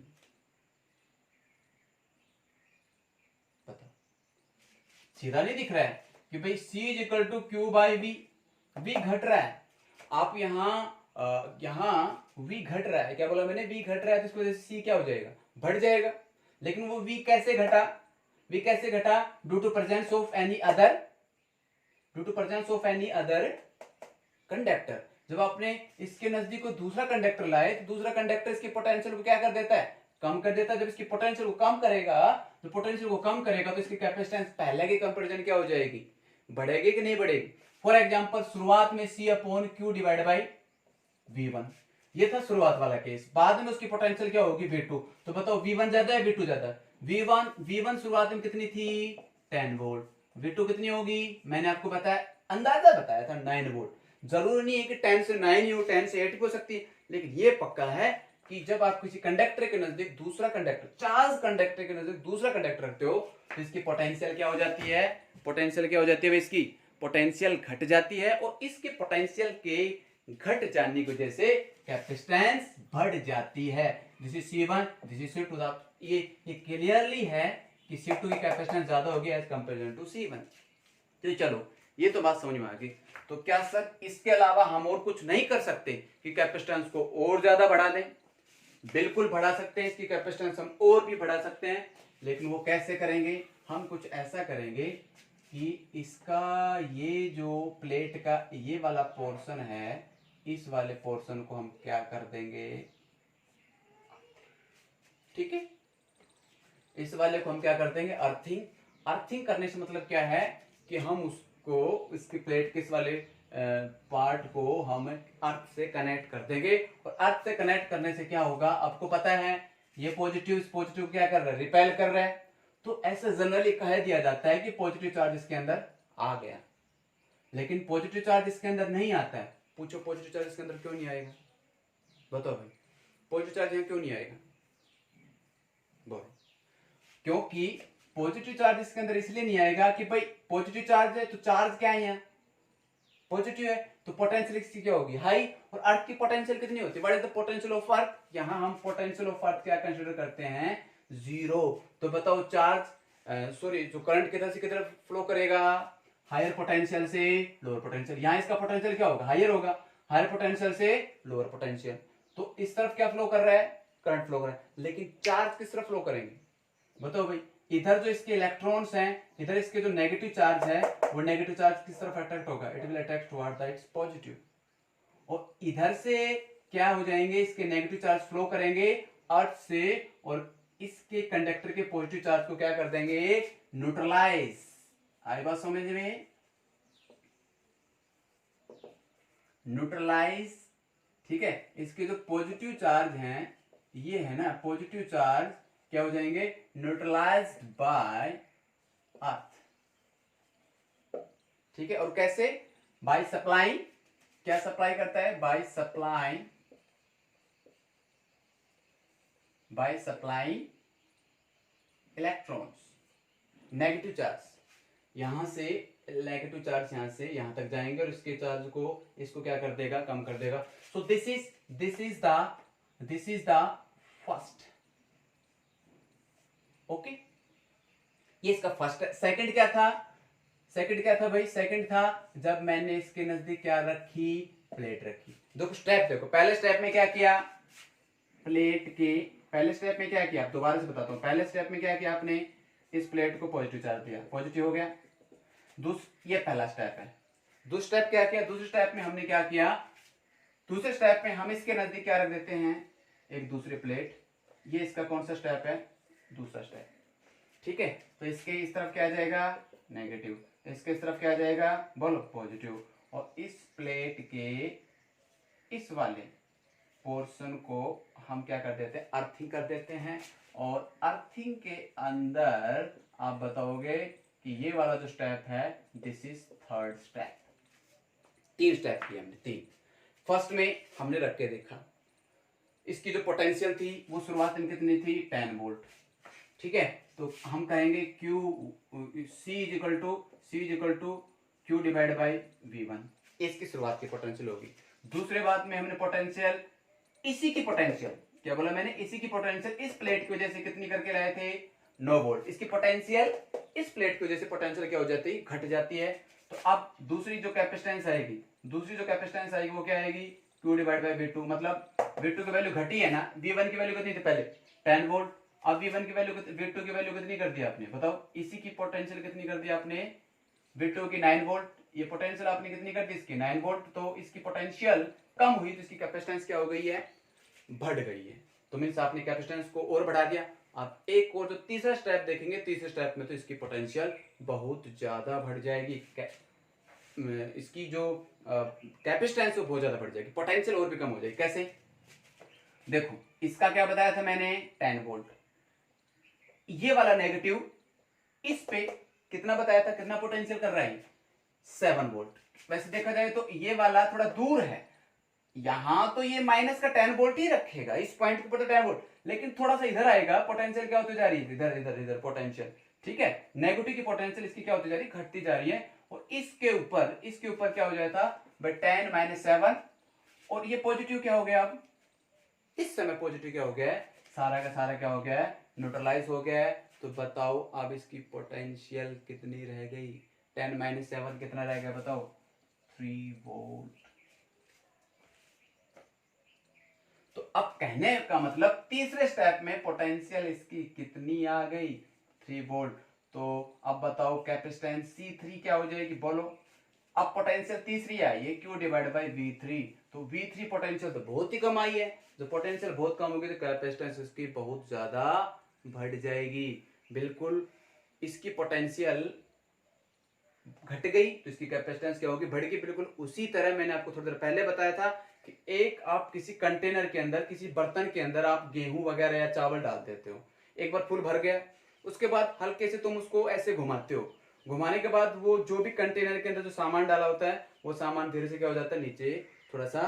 [SPEAKER 1] बताओ। सीधा नहीं दिख रहा है कि भाई C = Q/V, V घट रहा है। आप यहां V घट रहा है, क्या बोला मैंने, V घट रहा है, तो इसकी वजह से C क्या हो जाएगा, बढ़ जाएगा। लेकिन वो V कैसे घटा, V कैसे घटा, due to presence of any other, due to presence of any other conductor. जब आपने इसके नजदीक को दूसरा कंडक्टर लाए तो दूसरा कंडक्टर इसकी पोटेंशियल को क्या कर देता है, कम कर देता है। जब इसकी पोटेंशियल को कम करेगा, तो पोटेंशियल को कम करेगा तो इसकी कैपेसिटेंस पहले के कंपैरिजन क्या हो जाएगी, बढ़ेगी कि नहीं बढ़ेगी। फॉर एग्जांपल शुरुआत में C upon Q divide by V1, ये था शुरुआत वाला केस। बाद में उसकी पोटेंशियल क्या होगी, V2। तो बताओ V1 ज्यादा है V2 ज्यादा, V1 शुरुआत में कितनी थी 10 वोल्ट, V2 कितनी होगी, मैंने आपको बताया, अंदाजा बताया था 9 वोल्ट। जरूरी नहीं है कि 10 से 9 ही हो, 10 से 8 भी हो सकती है, लेकिन ये पक्का है कि जब आप किसी कंडक्टर के नजदीक दूसरा कंडक्टर, चार्ज कंडक्टर के नजदीक दूसरा कंडक्टर रखते हो, तो इसकी पोटेंशियल क्या हो जाती है, पोटेंशियल क्या हो जाती है, इसकी पोटेंशियल घट जाती है। और इसके पोटेंशियल के घट जाने की वजह से कैपेसिटेंस बढ़ जाती है। This is C1, this is C2। ये क्लियरली है कि C2 की कैपेसिटेंस ज्यादा होगी एज कंपेरिजन टू C1। तो चलो ये तो बात समझ में आ गई। तो क्या सर इसके अलावा हम और कुछ नहीं कर सकते कि कैपेसिटेंस को और ज्यादा बढ़ा दें? बिल्कुल बढ़ा सकते हैं, इसकी कैपेसिटेंस हम और भी बढ़ा सकते हैं, लेकिन वो कैसे करेंगे, हम कुछ ऐसा करेंगे कि इसका ये जो प्लेट का ये वाला पोर्शन है, इस वाले पोर्शन को हम क्या कर देंगे, ठीक है, इस वाले को हम क्या कर देंगे, अर्थिंग। अर्थिंग करने से मतलब क्या है कि हम उसको, इसकी प्लेट के इस वाले पार्ट को हम अर्थ से कनेक्ट कर देंगे। और अर्थ से कनेक्ट करने से क्या होगा, आपको पता है, ये पॉजिटिव इस पॉजिटिव क्या कर रहा है, रिपेल कर रहा है। तो ऐसे जनरली कह दिया जाता है कि पॉजिटिव चार्ज इसके अंदर आ गया, लेकिन पॉजिटिव चार्ज इसके अंदर नहीं आता है। पूछो पॉजिटिव चार्ज इसके अंदर क्यों नहीं आएगा, बताओ भाई, पॉजिटिव चार्ज यहाँ क्यों नहीं आएगा, बोलो। क्योंकि पॉजिटिव चार्ज इसके अंदर इसलिए नहीं आएगा कि भाई पॉजिटिव चार्ज है तो चार्ज क्या है, यहाँ पॉजिटिव है, तो पोटेंशियल इसकी क्या होगी, हाई। और अर्थ की पोटेंशियल कितनी होती है, what is the potential of earth, यहाँ हम पोटेंशियल ऑफ अर्थ क्या कंसीडर करते हैं, 0। तो बताओ चार्ज सॉरी जो करंट किधर से किधर फ्लो करेगा, हायर पोटेंशियल से लोअर पोटेंशियल। यहाँ इसका पोटेंशियल क्या होगा, हायर होगा, हायर पोटेंशियल से लोअर पोटेंशियल। तो इस तरफ क्या फ्लो कर रहा है, करंट फ्लो कर रहा है। लेकिन चार्ज किस तरफ फ्लो करेंगे, बताओ भाई, इधर जो इसके इलेक्ट्रॉन्स हैं, इधर इसके जो नेगेटिव चार्ज है, वो नेगेटिव चार्ज किस तरफ अट्रैक्ट होगा, it will attract toward the it's positive. और इधर से क्या हो जाएंगे, इसके नेगेटिव चार्ज फ्लो करेंगे अर्थ से, और इसके कंडक्टर के पॉजिटिव चार्ज को क्या कर देंगे, न्यूट्रलाइज। आई बात समझ में, न्यूट्रलाइज, ठीक है। इसके जो पॉजिटिव चार्ज हैं, ये है ना पॉजिटिव चार्ज, क्या हो जाएंगे, न्यूट्रलाइज्ड बाय अर्थ, ठीक है। और कैसे, बाय सप्लाइंग, क्या सप्लाई करता है, by supplying, by supplying electrons, negative charge, यहां से नेगेटिव चार्ज यहां से यहां तक जाएंगे और इसके चार्ज को, इसको क्या कर देगा, कम कर देगा। So this is the first, okay, ये इसका फर्स्ट है। सेकंड क्या था, सेकंड क्या था भाई, सेकंड था जब मैंने इसके नजदीक क्या रखी, प्लेट रखी। देखो स्टेप देखो, पहले स्टेप में क्या किया, प्लेट के पहले स्टेप में क्या किया, दोबारा से बताता हूं। पहले स्टेप में क्या किया आपने, इस प्लेट को पॉजिटिव चार्ज दिया, पॉजिटिव हो गया। ये पहला स्टेप है। दूसरा स्टेप क्या किया, दूसरे स्टेप में हमने क्या किया, दूसरे स्टेप में हम इसके नजदीक क्या रख देते हैं, एक दूसरी प्लेट। ये इसका कौन सा स्टेप है, दूसरा स्टेप, ठीक है। तो इसके इस तरफ क्या आ जाएगा, नेगेटिव, इसके इस तरफ क्या आ जाएगा, बोलो पॉजिटिव। और इस प्लेट के इस वाले पोर्शन को हम क्या कर देते हैं, अर्थिंग कर देते हैं। और अर्थिंग के अंदर आप बताओगे कि ये वाला जो स्टेप है, this is third step. 3 step किए हमने, 3। फर्स्ट में हमने रख के देखा, इसकी जो पोटेंशियल थी वो शुरुआत में कितनी थी, 10 वोल्ट, ठीक है। तो हम कहेंगे C is equal to Q divide by V1, इसकी शुरुआत की पोटेंशियल होगी। दूसरे बात में हमने पोटेंशियल, इसी की पोटेंशियल, क्या बोला मैंने, इसी की पोटेंशियल इस प्लेट की वजह से कितनी करके लाए थे, 9 वोल्ट। इसकी पोटेंशियल इस प्लेट की वजह से पोटेंशियल क्या हो जाती है, घट जाती है। तो अब दूसरी जो कैपेसिटेंस आएगी, वो क्या आएगी, Q डिवाइड बाई V2, मतलब V2 की वैल्यू घटी है ना, V1 की वैल्यू कितनी थी पहले 10 वोल्ट, अब V1 की वैल्यू V2 की वैल्यू कितनी कर दी आपने बताओ, इसी की पोटेंशियल कितनी कर दी आपने V2 की 9 वोल्ट, ये पोटेंशियल आपने कितनी कर दी इसकी 9 वोल्ट, तो इसकी पोटेंशियल कम हुई तो इसकी कैपेसिटेंस क्या हो गई है, बढ़ गई है। तो मीन्स आपने कैपेसिटेंस को और बढ़ा दिया। आप एक और जो तीसरा स्टेप देखेंगे, तीसरे स्टेप में तो इसकी पोटेंशियल बहुत ज्यादा बढ़ जाएगी, इसकी जो कैपेसिटेंस वो बहुत ज्यादा बढ़ जाएगी, पोटेंशियल और भी कम हो जाएगी। कैसे, देखो इसका क्या बताया था मैंने 10 वोल्ट, ये वाला नेगेटिव इस पे कितना बताया था, कितना पोटेंशियल कर रहा है 7 वोल्ट। वैसे देखा जाए तो ये वाला थोड़ा दूर है, यहां तो ये माइनस का 10 वोल्ट ही रखेगा, इस पॉइंट के ऊपर तो 10 वोल्ट, लेकिन थोड़ा सा इधर आएगा, पोटेंशियल क्या होती जा रही है, इधर इधर इधर पोटेंशियल, ठीक है, नेगेटिव की पोटेंशियल इसकी क्या होती जा रही है, घटती जा रही है। और इसके ऊपर क्या हो जाता है 10 माइनस 7, और ये पॉजिटिव क्या हो गया, अब इस समय पॉजिटिव क्या हो गया है, सारा का सारा क्या हो गया है, न्यूट्रलाइज हो गया है। तो बताओ अब इसकी पोटेंशियल कितनी रह गई, 10 माइनस 7 कितना रह गया बताओ, 3 वोल्ट। तो अब कहने का मतलब तीसरे स्टेप में पोटेंशियल इसकी कितनी आ गई, 3 वोल्ट। तो अब बताओ कैपेसिटेंस C3 क्या हो जाएगी, बोलो। अब पोटेंशियल तीसरी आई है Q डिवाइड बाई V3, तो V3 पोटेंशियल तो बहुत ही कम आई है, जो पोटेंशियल बहुत कम होगी तो कैपेसिटेंस इसकी बहुत ज्यादा बढ़ जाएगी। बिल्कुल इसकी पोटेंशियल घट गई तो इसकी कैपेसिटेंस क्या होगी, बढ़ेगी। बिल्कुल उसी तरह मैंने आपको थोड़ी देर पहले बताया था कि एक आप किसी कंटेनर के अंदर, किसी बर्तन के अंदर आप गेहूं वगैरह या चावल डाल देते हो, एक बार फुल भर गया, उसके बाद हल्के से तुम उसको ऐसे घुमाते हो, घुमाने के बाद वो जो भी कंटेनर के अंदर जो सामान डाला होता है वो सामान धीरे से क्या हो जाता है, नीचे थोड़ा सा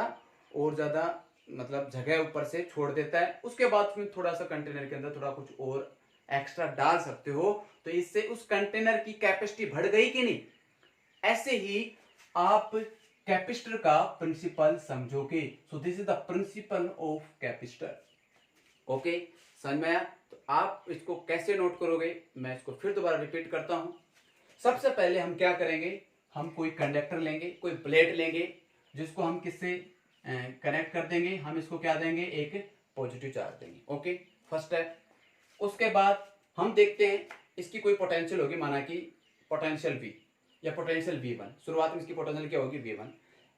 [SPEAKER 1] और ज्यादा मतलब जगह ऊपर से छोड़ देता है। उसके बाद फिर थोड़ा सा कंटेनर के अंदर थोड़ा कुछ और एक्स्ट्रा डाल सकते हो, तो इससे उस कंटेनर की कैपेसिटी बढ़ गई कि नहीं। ऐसे ही आप कैपेसिटर का प्रिंसिपल समझोगे। So this is the principle of capacitor. Okay, समझ में आया। तो आप इसको कैसे नोट करोगे, मैं इसको फिर दोबारा रिपीट करता हूं। सबसे पहले हम क्या करेंगे, हम कोई कंडक्टर लेंगे, कोई प्लेट लेंगे, जिसको हम किससे कनेक्ट कर देंगे, हम इसको क्या देंगे, एक पॉजिटिव चार्ज देंगे। Okay, first step. उसके बाद हम देखते हैं इसकी कोई पोटेंशियल होगी, माना कि पोटेंशियल V या पोटेंशियल V1, शुरुआत में इसकी पोटेंशियल क्या होगी, V1।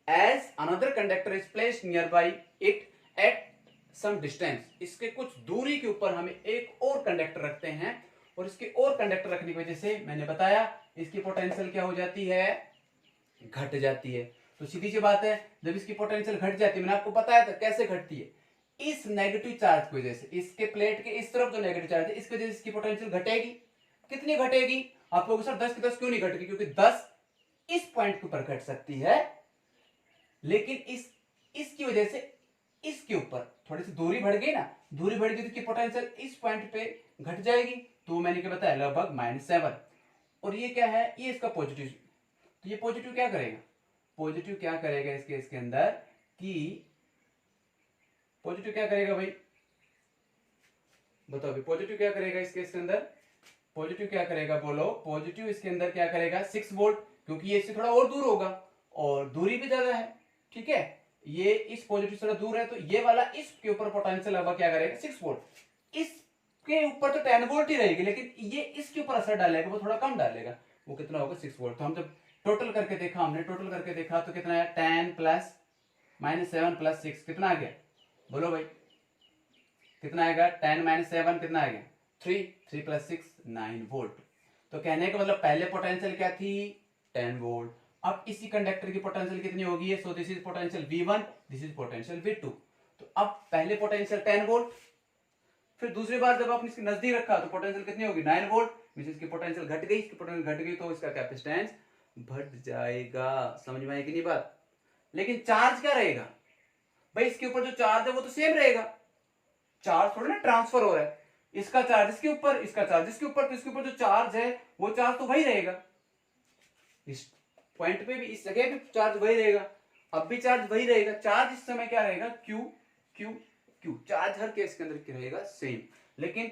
[SPEAKER 1] As another conductor is placed near by it at some distance, इसके कुछ दूरी के ऊपर हमें एक और कंडक्टर रखते हैं, और इसके और कंडक्टर रखने की वजह से मैंने बताया इसकी पोटेंशियल क्या हो जाती है, घट जाती है। तो सीधी सी बात है, जब इसकी पोटेंशियल घट जाती है, मैंने आपको बताया था कैसे घटती है, इस नेगेटिव चार्ज की वजह से, इसके प्लेट के इस तरफ जो नेगेटिव चार्ज है इसकी वजह से इसकी पोटेंशियल घटेगी। कितनी घटेगी, आप लोग सर 10 की 10 क्यों नहीं घटेगी, क्योंकि 10 इस पॉइंट के ऊपर घट सकती है, लेकिन इसकी वजह से इसके ऊपर थोड़ी सी दूरी बढ़ गई ना, दूरी बढ़ गई तो इसकी पोटेंशियल इस पॉइंट पे घट जाएगी। तो मैंने क्या बताया, लगभग -7। और ये क्या है, ये इसका पॉजिटिव, तो ये पॉजिटिव क्या करेगा, पॉजिटिव क्या करेगा इसके इसके अंदर कि पॉजिटिव क्या करेगा भाई, बताओ भाई, पॉजिटिव क्या करेगा इसके इसके अंदर, पॉजिटिव क्या करेगा बोलो, पॉजिटिव इसके अंदर क्या करेगा 6 वोल्ट, क्योंकि ये इससे थोड़ा और दूर होगा और दूरी भी ज्यादा है, ठीक है, ये इस पॉजिटिव से थोड़ा दूर है, तो ये वाला इसके ऊपर पोटेंशियल लगभग क्या करेगा 6 वोल्ट। इसके ऊपर तो 10 वोल्ट ही रहेगी, लेकिन ये इसके ऊपर असर डालेगा, वो थोड़ा कम डालेगा, वो कितना होगा 6 वोल्ट। तो हम जब टोटल करके देखा, हमने टोटल करके देखा तो कितना है, 10 प्लस -7 प्लस 6 कितना आ गया, बोलो भाई कितना आएगा, 10 माइनस 7 कितना आ गया 3 प्लस 6 9 वोल्ट। तो कहने का मतलब पहले पोटेंशियल क्या थी 10 वोल्ट, अब इसी कंडक्टर की पोटेंशियल कितनी होगी है, so this is potential V1, this is potential V2। तो अब पहले पोटेंशियल 10 वोल्ट, फिर दूसरी बार जब आपने इसके नजदीक रखा तो पोटेंशियल कितनी होगी 9 वोल्ट, मींस इसकी पोटेंशियल घट गई, इसकी पोटेंशियल घट गई तो इसका कैपेसिटेंस बढ़ जाएगा। समझ में आई कि नहीं बात। लेकिन चार्ज क्या रहेगा भाई, इसके ऊपर जो चार्ज है वो तो सेम रहेगा, चार्ज थोड़ा ना ट्रांसफर हो रहा है, इसका चार्ज इसके ऊपर, इसका चार्ज इसके ऊपर, तो इसके ऊपर जो चार्ज है वो चार्ज तो वही रहेगा, इस पॉइंट पे भी इस जगह पे चार्ज वही रहेगा, अब भी चार्ज वही रहेगा। चार्ज इस समय क्या रहेगा Q Q Q, चार्ज हर केस के अंदर रहेगा सेम, लेकिन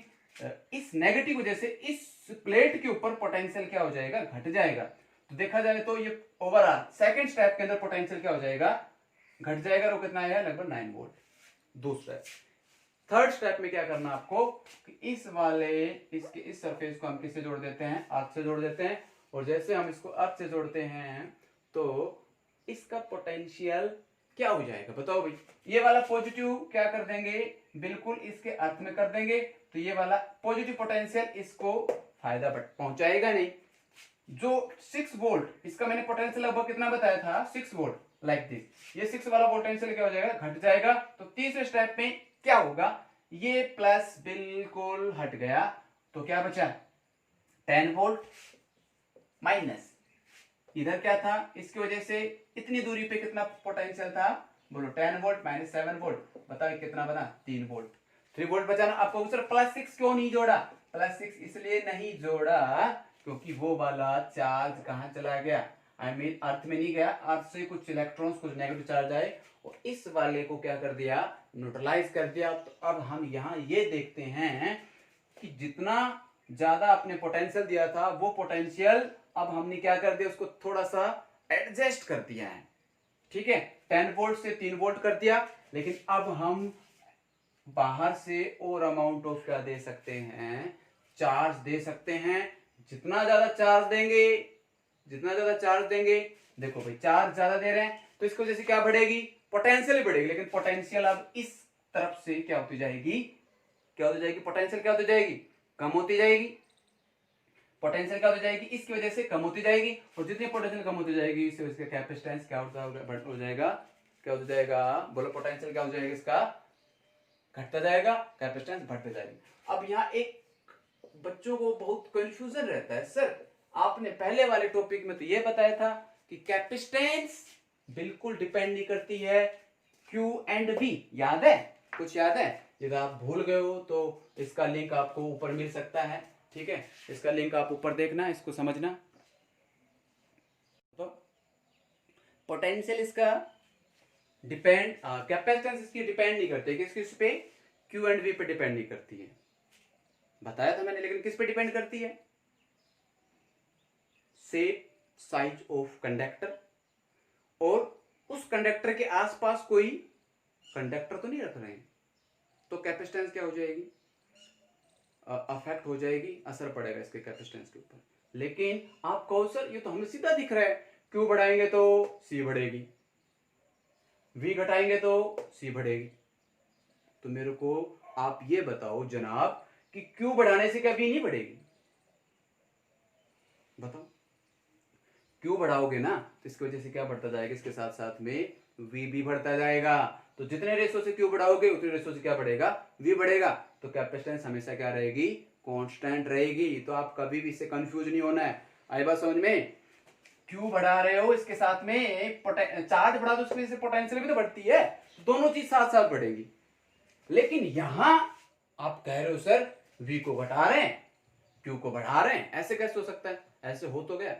[SPEAKER 1] इस नेगेटिव वजह से इस प्लेट के ऊपर पोटेंशियल क्या हो जाएगा, घट जाएगा। तो देखा जाए तो ये ओवरऑल सेकंड स्टेप के अंदर पोटेंशियल क्या हो जाएगा, घट जाएगा तो कितना आएगा, लगभग 9 वोल्ट। दूसरा थर्ड स्टेप में क्या करना आपको कि इस वाले इसके इस सरफेस को हम किससे जोड़ देते हैं, अर्थ से जोड़ देते हैं। और जैसे हम इसको अर्थ से जोड़ते हैं तो इसका पोटेंशियल क्या हो जाएगा बताओ भाई। ये वाला पॉजिटिव क्या कर देंगे, बिल्कुल इसके अर्थ में कर देंगे, तो ये वाला पॉजिटिव पोटेंशियल इसको फायदा पहुंचाएगा नहीं। जो 6 वोल्ट इसका मैंने पोटेंशियल लगभग कितना बताया था, 6 वोल्ट, लाइक दिस। ये 6 वाला पोटेंशियल क्या हो जाएगा, घट जाएगा। तो तीसरे स्टेप में क्या होगा, ये प्लस बिल्कुल हट गया, तो क्या बचा 10 वोल्ट माइनस इधर क्या था, इसकी वजह से इतनी दूरी पे कितना पोटेंशियल था, बोलो 10 वोल्ट माइनस 7 वोल्ट, बताओ कितना बना 3 वोल्ट। 3 वोल्ट बचाना आपको। सर प्लस 6 क्यों नहीं जोड़ा, प्लस 6 इसलिए नहीं जोड़ा क्योंकि वो वाला चार्ज कहां चला गया, आई मीन अर्थ में नहीं गया। अर्थ से कुछ इलेक्ट्रॉन्स कुछ नेगेटिव चार्ज आए और इस वाले को क्या कर दिया, न्यूट्रलाइज कर दिया। तो अब हम यहाँ ये देखते हैं कि जितना ज्यादा आपने पोटेंशियल दिया था वो पोटेंशियल अब हमने क्या कर दिया, उसको थोड़ा सा एडजस्ट कर दिया है। ठीक है, 10 वोल्ट से 3 वोल्ट कर दिया, लेकिन अब हम बाहर से और अमाउंट ऑफ क्या दे सकते हैं, चार्ज दे सकते हैं। जितना ज्यादा चार्ज देंगे, जितना ज्यादा चार्ज देंगे, देखो भाई चार्ज ज्यादा दे रहे हैं तो इसकी वजह से क्या बढ़ेगी, पोटेंशियल ही बढ़ेगी। लेकिन पोटेंशियल अब इस तरफ से क्या होती जाएगी, क्या होती जाएगी, पोटेंशियल क्या होती जाएगी, कम होती जाएगी। पोटेंशियल क्या होती जाएगी, इसकी वजह से कम होती जाएगी। और जितनी पोटेंशियल कम होती जाएगी इससे इसका कैपेसिटेंस क्या हो जाएगा, क्या हो जाएगा, बोलो पोटेंशियल क्या हो जाएगा, इसका घटता जाएगा, कैपेसिटेंस बढ़ते जाएगी। अब यहाँ एक बच्चों को बहुत कंफ्यूजन रहता है, सर आपने पहले वाले टॉपिक में तो ये बताया था कि कैपेसिटेंस बिल्कुल डिपेंड नहीं करती है Q एंड V, याद है, कुछ याद है। यदि आप भूल गए हो तो इसका लिंक आपको ऊपर मिल सकता है। ठीक है, इसका लिंक आप ऊपर देखना, इसको समझना। तो पोटेंशियल इसका डिपेंड, कैपेसिटेंस इसकी डिपेंड नहीं करती, किस पे, Q एंड V पे डिपेंड नहीं करती है, बताया था मैंने। लेकिन किस पे डिपेंड करती है, शेप साइज ऑफ कंडक्टर, और उस कंडक्टर के आसपास कोई कंडक्टर तो नहीं रख रहे हैं, तो कैपेसिटेंस क्या हो जाएगी, अफेक्ट हो जाएगी, असर पड़ेगा इसके कैपेसिटेंस के ऊपर। लेकिन आप कहो सर ये तो हमें सीधा दिख रहा है, क्यू बढ़ाएंगे तो सी बढ़ेगी, वी घटाएंगे तो सी बढ़ेगी। तो मेरे को आप ये बताओ जनाब कि क्यू बढ़ाने से क्या वी नहीं बढ़ेगी, बताओ। क्यू बढ़ाओगे ना तो इसकी वजह से क्या बढ़ता जाएगा, इसके साथ साथ में वी भी बढ़ता जाएगा। तो जितने रेशो से क्यू बढ़ाओगे उतने रेशो से क्या बढ़ेगा, वी बढ़ेगा। तो कैपेसिटेंस हमेशा क्या रहेगी, कांस्टेंट रहेगी। तो आप कभी भी इससे कंफ्यूज नहीं होना है। आई बात समझ में, क्यू बढ़ा रहे हो इसके साथ में चार्ज बढ़ा दो, उसकी वजह से पोटेंशियल भी तो बढ़ती है, दोनों चीज साथ साथ बढ़ेगी। लेकिन यहां आप कह रहे हो सर वी को घटा रहे हैं क्यू को बढ़ा रहे हैं, ऐसे कैसे हो सकता है, ऐसे हो तो गया।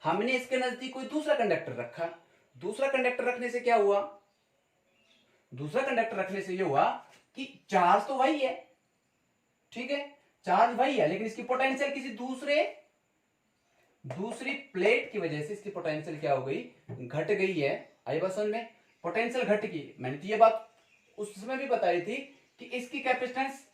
[SPEAKER 1] हमने इसके नजदीक कोई दूसरा कंडक्टर रखा, दूसरा कंडक्टर रखने से क्या हुआ, दूसरा कंडक्टर रखने से ये हुआ कि चार्ज तो वही है, ठीक है, चार्ज वही है, लेकिन इसकी पोटेंशियल किसी दूसरी प्लेट की वजह से इसकी पोटेंशियल क्या हो गई, घट गई है। आई बात समझ में, पोटेंशियल घट गई। मैंने तो ये बात उस समय भी बताई थी कि इसकी कैपेसिटेंस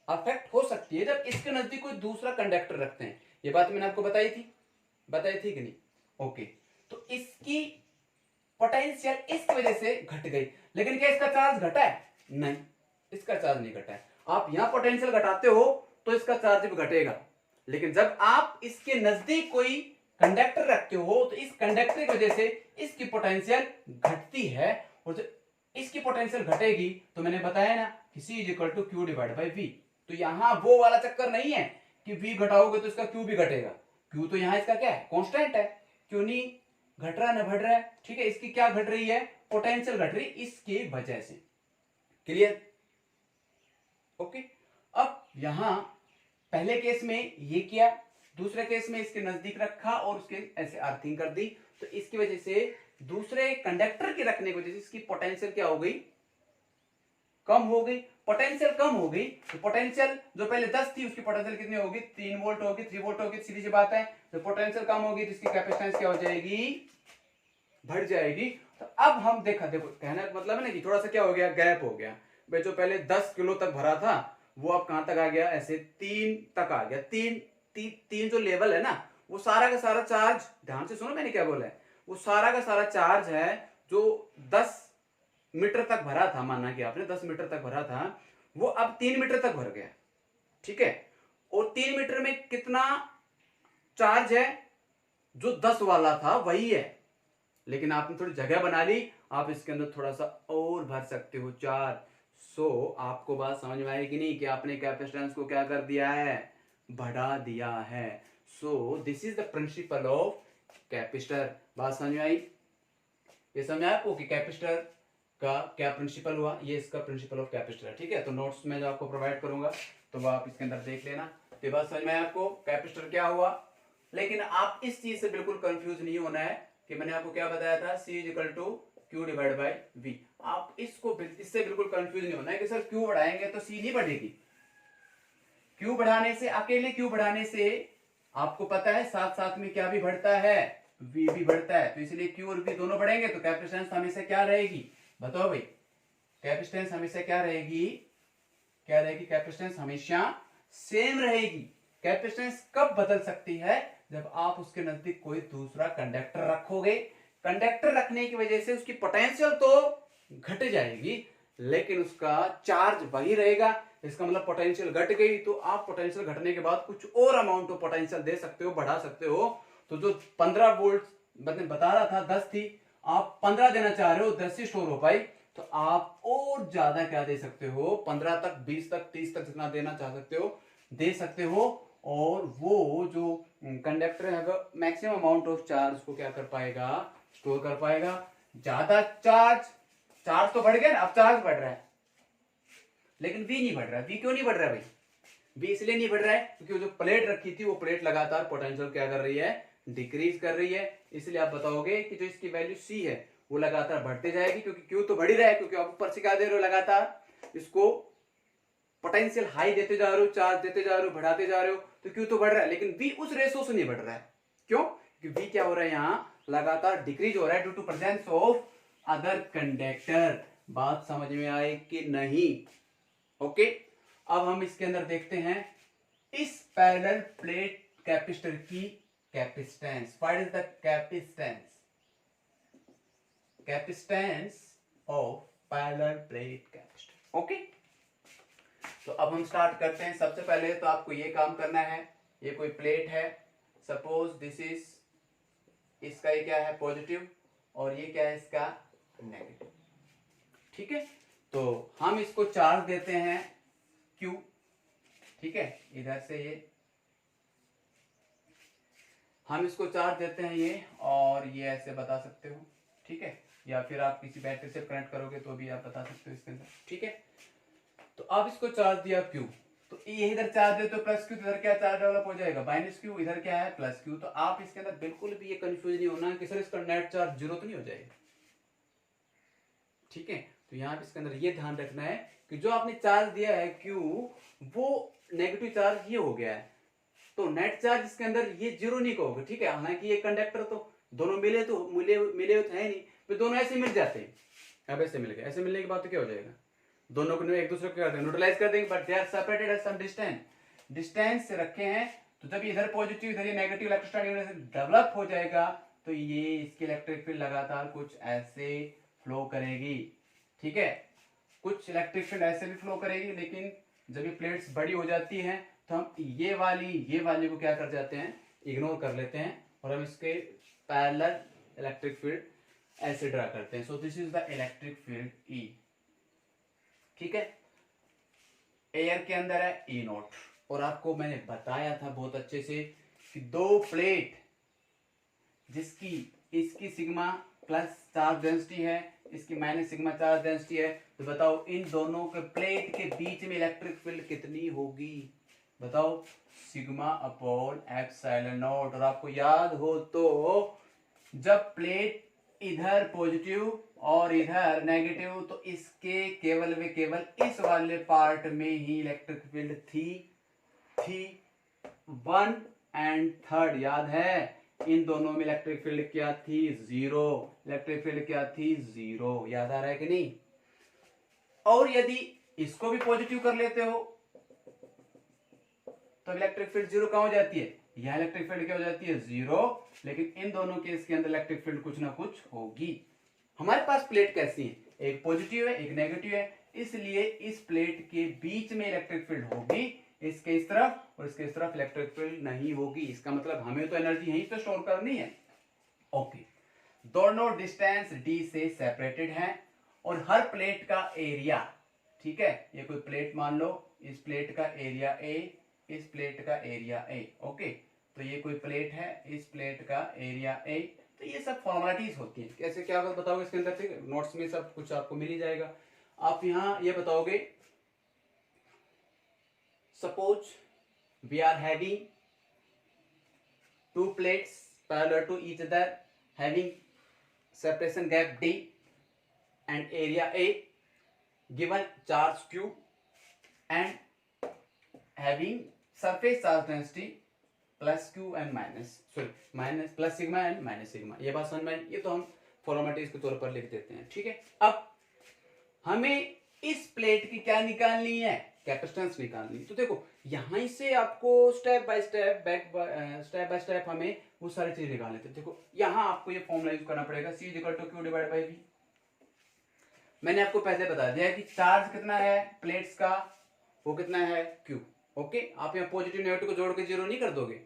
[SPEAKER 1] अफेक्ट हो सकती है जब इसके नजदीक कोई दूसरा कंडक्टर रखते हैं। ये बात मैंने आपको बताई थी कि नहीं, ओके। तो इसकी पोटेंशियल इसकी वजह से घट गई, लेकिन क्या इसका चार्ज घटा है, नहीं, इसका चार्ज नहीं घटा है। आप यहां पोटेंशियल घटाते हो तो इसका चार्ज भी घटेगा, लेकिन जब आप इसके नजदीक कोई कंडक्टर रखते हो तो इस कंडक्टर की वजह से इसकी पोटेंशियल घटती है। और जब इसकी पोटेंशियल घटेगी तो मैंने बताया ना कि C is equal to Q divide by V. तो यहां वो वाला चक्कर नहीं है कि V घटाओगे तो इसका Q भी घटेगा। Q तो यहां इसका क्या है, कांस्टेंट है, क्यों नहीं घट रहा ना बढ़ रहा है, ठीक है। इसकी क्या घट रही है, पोटेंशियल घट रही, इसकी वजह से। Clear, okay. अब यहां पहले केस में ये किया, दूसरे केस में इसके नजदीक रखा और उसके ऐसे अर्थिंग कर दी, तो इसकी वजह से दूसरे कंडक्टर के रखने की वजह से इसकी पोटेंशियल क्या हो गई, कम हो गई। पोटेंशियल कम हो गई तो पोटेंशियल जो पहले 10 थी उसकी पोटेंशियल कितनी होगी, 3 वोल्ट होगी, 3 वोल्ट होगी, सीधी सी बात है। तो पोटेंशियल कम होगी तो इसकी कैपेसिटेंस क्या हो जाएगी, बढ़ जाएगी। तो अब हम देखो कहने का मतलब है ना कि थोड़ा सा क्या हो गया, गैप हो गया भाई। जो पहले 10 किलो तक भरा था वो अब कहां तक आ गया, ऐसे 3 तक आ गया। तीन जो लेवल है ना, वो सारा का सारा चार्ज, ध्यान से सुनो मैंने क्या बोला है, वो सारा का सारा चार्ज है जो 10 मीटर तक भरा था, माना कि आपने 10 मीटर तक भरा था, वो अब 3 मीटर तक भर गया। ठीक है, और 3 मीटर में कितना चार्ज है, जो 10 वाला था वही है, लेकिन आपने थोड़ी जगह बना ली, आप इसके अंदर थोड़ा सा और भर सकते हो चार्ज। सो आपको बात समझ में आएगी नहीं कि आपने कैपेसिटेंस को क्या कर दिया है, बढ़ा दिया है। So this is the principle of capacitor. बात समझ में आई? ये समझ आया आपको कि कैपेसिटर का क्या प्रिंसिपल हुआ, ये इसका प्रिंसिपल ऑफ कैपेसिटर है। ठीक है, तो नोट्स में जो आपको प्रोवाइड करूंगा तो वो आप इसके अंदर देख लेना। तो बात समझ में आया आपको कैपेसिटर क्या हुआ। लेकिन आप इस चीज से बिल्कुल कंफ्यूज नहीं होना है कि मैंने आपको क्या बताया था, C equal to Q divide by V. आप इससे बिल्कुल कंफ्यूज नहीं होना है कि सर क्यू बढ़ाएंगे तो C नहीं बढ़ेगी। क्यू बढ़ाने से, अकेले क्यू बढ़ाने से आपको पता है साथ साथ में क्या भी बढ़ता है, V भी बढ़ता है। तो इसलिए Q और V दोनों बढ़ेंगे तो कैपेसिटेंस हमेशा क्या रहेगी, बताओ भाई। कैपेसिटेंस हमेशा क्या रहेगी, क्या रहेगी, कैपेसिटेंस हमेशा सेम रहेगी। कैपेसिटेंस कब बदल सकती है, जब आप उसके नजदीक कोई दूसरा कंडक्टर रखोगे। कंडक्टर रखने की वजह से उसकी पोटेंशियल तो घट जाएगी, लेकिन उसका चार्ज वही रहेगा। इसका मतलब पोटेंशियल घट गई तो आप पोटेंशियल घटने के बाद कुछ और अमाउंट ऑफ पोटेंशियल दे सकते हो, बढ़ा सकते हो। तो जो 15 वोल्ट बता रहा था 10 थी, आप 15 देना चाह रहे हो, 10 ही स्टोर हो पाई, तो आप और ज्यादा क्या दे सकते हो, 15 तक, 20 तक, 30 तक जितना देना चाह सकते हो दे सकते हो। और वो जो कंडक्टर है मैक्सिमम अमाउंट ऑफ चार्ज को क्या कर पाएगा, स्टोर कर पाएगा। ज्यादा चार्ज तो बढ़ गया ना, अब चार्ज बढ़ रहा है लेकिन V नहीं बढ़ रहा है। V क्यों नहीं बढ़ रहा है भाई, V इसलिए नहीं बढ़ रहा है क्योंकि वो जो प्लेट रखी थी वो प्लेट लगातार पोटेंशियल क्या कर रही है, डिक्रीज कर रही है। इसलिए आप बताओगे कि जो इसकी वैल्यू C है वो लगातार बढ़ते जाएगी, क्योंकि Q तो बढ़ ही रहा है, क्योंकि आप ऊपर से क्या दे रहे हो, लगातार इसको पोटेंशियल हाई देते जा रहे हो, चार्ज देते जा रहे हो, बढ़ाते जा रहे हो, तो Q तो बढ़ रहा है। लेकिन V उस रेशो से नहीं बढ़ रहा है। क्यों? क्योंकि V क्या हो रहा है, यहाँ लगातार डिक्रीज हो रहा है due to presence of other conductor. बात समझ में आए कि नहीं? ओके, अब हम इसके अंदर देखते हैं इस पैरेलल प्लेट कैपेसिटर की capacitance. What is the capacitance of parallel plate capacitor. Okay, तो अब हम स्टार्ट करते हैं। सबसे पहले तो आपको ये काम करना है, ये कोई प्लेट है, सपोज दिस इज, इसका ये क्या है, पॉजिटिव, और ये क्या है, इसका नेगेटिव। ठीक है, तो हम इसको चार्ज देते हैं Q। ठीक है, इधर से ये हम इसको चार्ज देते हैं ये, और ये ऐसे बता सकते हो। ठीक है, या फिर आप किसी बैटरी से कनेक्ट करोगे तो भी आप बता सकते हो इसके अंदर। ठीक है, तो आप इसको चार्ज दिया Q, तो ये इधर चार्ज दे तो प्लस Q, तो इधर क्या चार्ज डेवलप हो जाएगा, माइनस Q, इधर क्या है प्लस Q। तो आप इसके अंदर बिल्कुल भी ये कंफ्यूज नहीं होना कि सर इसका नेट चार्ज जीरो तो नहीं हो जाएगा। ठीक है, तो यहाँ पे इसके अंदर ये ध्यान रखना है कि जो आपने चार्ज दिया है Q, वो नेगेटिव चार्ज ये हो गया है, तो नेट चार्ज इसके अंदर ये जीरो नहीं कहोगे। ठीक है, हालांकि ये कंडक्टर तो दोनों मिले तो मिले तो है नहीं, तो दोनों ऐसे मिल जाते हैं। अब ऐसे मिल गए, ऐसे मिलने के बाद तो क्या हो जाएगा, दोनों को एक दूसरे को क्या कर देंगे, न्यूट्रलाइज कर देंगे, but they are separated at some distance से रखे हैं। तो जब इधर पॉजिटिव इधर ये नेगेटिव इलेक्ट्रोस्टैटिक डेवलप हो जाएगा, तो ये इसकी इलेक्ट्रिक फील्ड लगातार कुछ ऐसे फ्लो करेगी। ठीक है, कुछ इलेक्ट्रिक फील्ड ऐसे भी फ्लो करेगी, लेकिन जब ये प्लेट्स बड़ी हो जाती हैं तो हम ये वाली को क्या कर जाते हैं, इग्नोर कर लेते हैं, और हम इसके पैरेलल इलेक्ट्रिक फील्ड ऐसे ड्रा करते हैं। So this is the electric field E। ठीक है, एयर के अंदर है E नॉट, और आपको मैंने बताया था बहुत अच्छे से कि दो प्लेट जिसकी इसकी सिग्मा प्लस चार्ज डेंसिटी है, इसकी माइनस सिग्मा चार्ज डेंसिटी है, तो बताओ इन दोनों के प्लेट के बीच में इलेक्ट्रिक फील्ड कितनी होगी, बताओ, सिग्मा अपॉन एप्सिलॉन नॉट। और आपको याद हो तो जब प्लेट इधर पॉजिटिव और इधर नेगेटिव, तो इसके केवल वे केवल इस वाले पार्ट में ही इलेक्ट्रिक फील्ड थी 1 और 3, याद है, इन दोनों में इलेक्ट्रिक फील्ड क्या थी? जीरो। इलेक्ट्रिक फील्ड क्या थी? जीरो। याद आ रहा है कि नहीं? और यदि इसको भी पॉजिटिव कर लेते हो तो इलेक्ट्रिक फील्ड जीरो कहां हो जाती है? यहां इलेक्ट्रिक फील्ड क्या हो जाती है? जीरो। लेकिन इन दोनों केस के अंदर इलेक्ट्रिक फील्ड कुछ ना कुछ होगी। हमारे पास प्लेट कैसी है? एक पॉजिटिव है, एक नेगेटिव है, इसलिए इस प्लेट के बीच में इलेक्ट्रिक फील्ड होगी। इसके इस तरफ और इसके इस तरफ इलेक्ट्रिक फील्ड नहीं होगी। इसका मतलब हमें तो एनर्जी यहीं तो स्टोर करनी है। ओके, दोनों डिस्टेंस d से सेपरेटेड हैं और हर प्लेट का एरिया, ठीक है, ये कोई प्लेट मान लो, इस प्लेट का एरिया a, इस प्लेट का एरिया a। ओके, तो ये कोई प्लेट है, इस प्लेट का एरिया a। तो ये सब फॉर्मेलिटीज होती हैं। कैसे क्या बताओगे इसके अंदर? ठीक है, नोट्स में सब कुछ आपको मिल ही जाएगा। आप यहाँ ये बताओगे, suppose we are having two plates parallel to each other having separation gap d and area a, given charge q and having surface charge density plus q and minus plus sigma and minus sigma। ये बात समझ में? ये तो हम formalities के तौर पर लिख देते हैं। ठीक है, अब हमें इस प्लेट की क्या निकालनी है? कैपेसिटेंस निकालनी। तो देखो यहां से आपको स्टेप बाय स्टेप हमें वो सारी चीज निकालने थे। देखो यहां आपको ये फॉर्मूला यूज करना पड़ेगा, C = Q / V। मैंने आपको पहले बता दिया कि चार्ज कितना है प्लेट्स का, वो कितना है Q। ओके, आप यहाँ पॉजिटिव नेगेटिव को जोड़ के जीरो नहीं कर दोगे।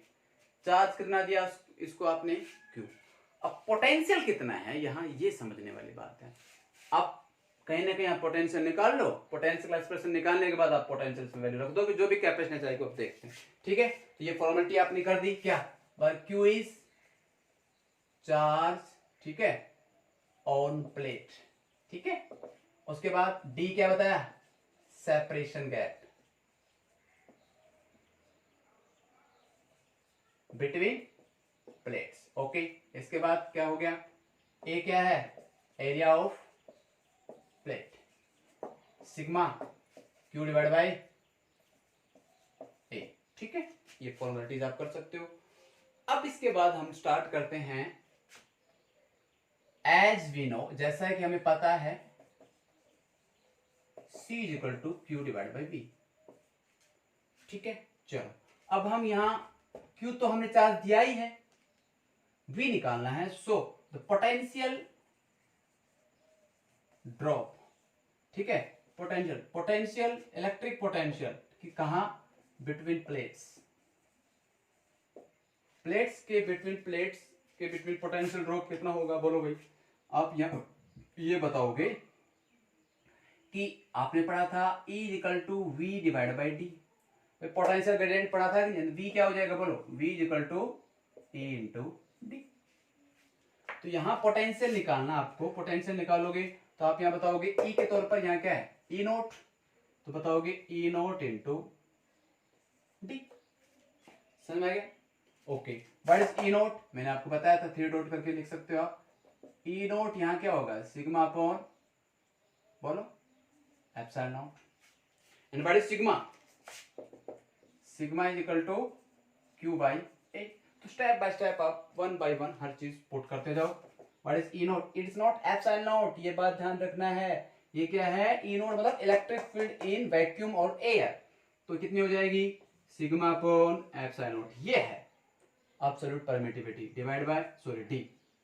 [SPEAKER 1] चार्ज कितना दिया इसको आपने? Q। अब पोटेंशियल कितना है यहाँ, ये समझने वाली बात है। अब कहीं ना कहीं आप पोटेंशियल निकाल लो, पोटेंशियल एक्सप्रेशन निकालने के बाद आप पोटेंशियल की वैल्यू रख दो, जो भी कैपेसिटेंस आएगी आप देखते हैं। ठीक है, तो ये फॉर्मेलिटी आपने कर दी। क्या? Q इज चार्ज, ठीक है, ऑन प्लेट। ठीक है, उसके बाद D क्या बताया? Separation gap between plates. Okay, इसके बाद क्या हो गया? A क्या है? Area of plate, sigma Q / A। ठीक है, ये फॉर्मेलिटीज आप कर सकते हो। अब इसके बाद हम स्टार्ट करते हैं। एज वी नो, जैसा कि हमें पता है, C = Q / V। ठीक है, चलो अब हम यहां Q तो हमने चार्ज दिया ही है, V निकालना है। सो द पोटेंशियल ड्रॉप, ठीक है, पोटेंशियल इलेक्ट्रिक पोटेंशियल कि कहां? बिटवीन प्लेट्स के बिटवीन पोटेंशियल ड्रॉप कितना होगा? बोलो भाई। आप यहां ये बताओगे कि आपने पढ़ा था E = V / D। Potential gradient पढ़ा था कि V क्या हो जाएगा? बोलो, V = E × D। तो यहां पोटेंशियल निकालना आपको। पोटेंशियल निकालोगे तो आप यहां बताओगे E के तौर पर यहां क्या है? E0। तो बताओगे E0 × D। समझ में आ गया? Okay, what is E0? मैंने आपको बताया था, 3 डॉट करके लिख सकते हो आप। E0 यहां क्या होगा? सिग्मा अपॉन, बोलो, epsilon. And what is sigma? Sigma is equal to Q / A। तो स्टेप बाय स्टेप आप 1 by 1 हर चीज पुट करते जाओ। What is E0? It is not epsilon, ये बात ध्यान रखना है। ये क्या है? E0 मतलब इलेक्ट्रिक फील्ड इन वैक्यूम और एयर। तो कितनी हो जाएगी? Sigma upon epsilon. ये है एब्सोल्यूट परमिटिविटी D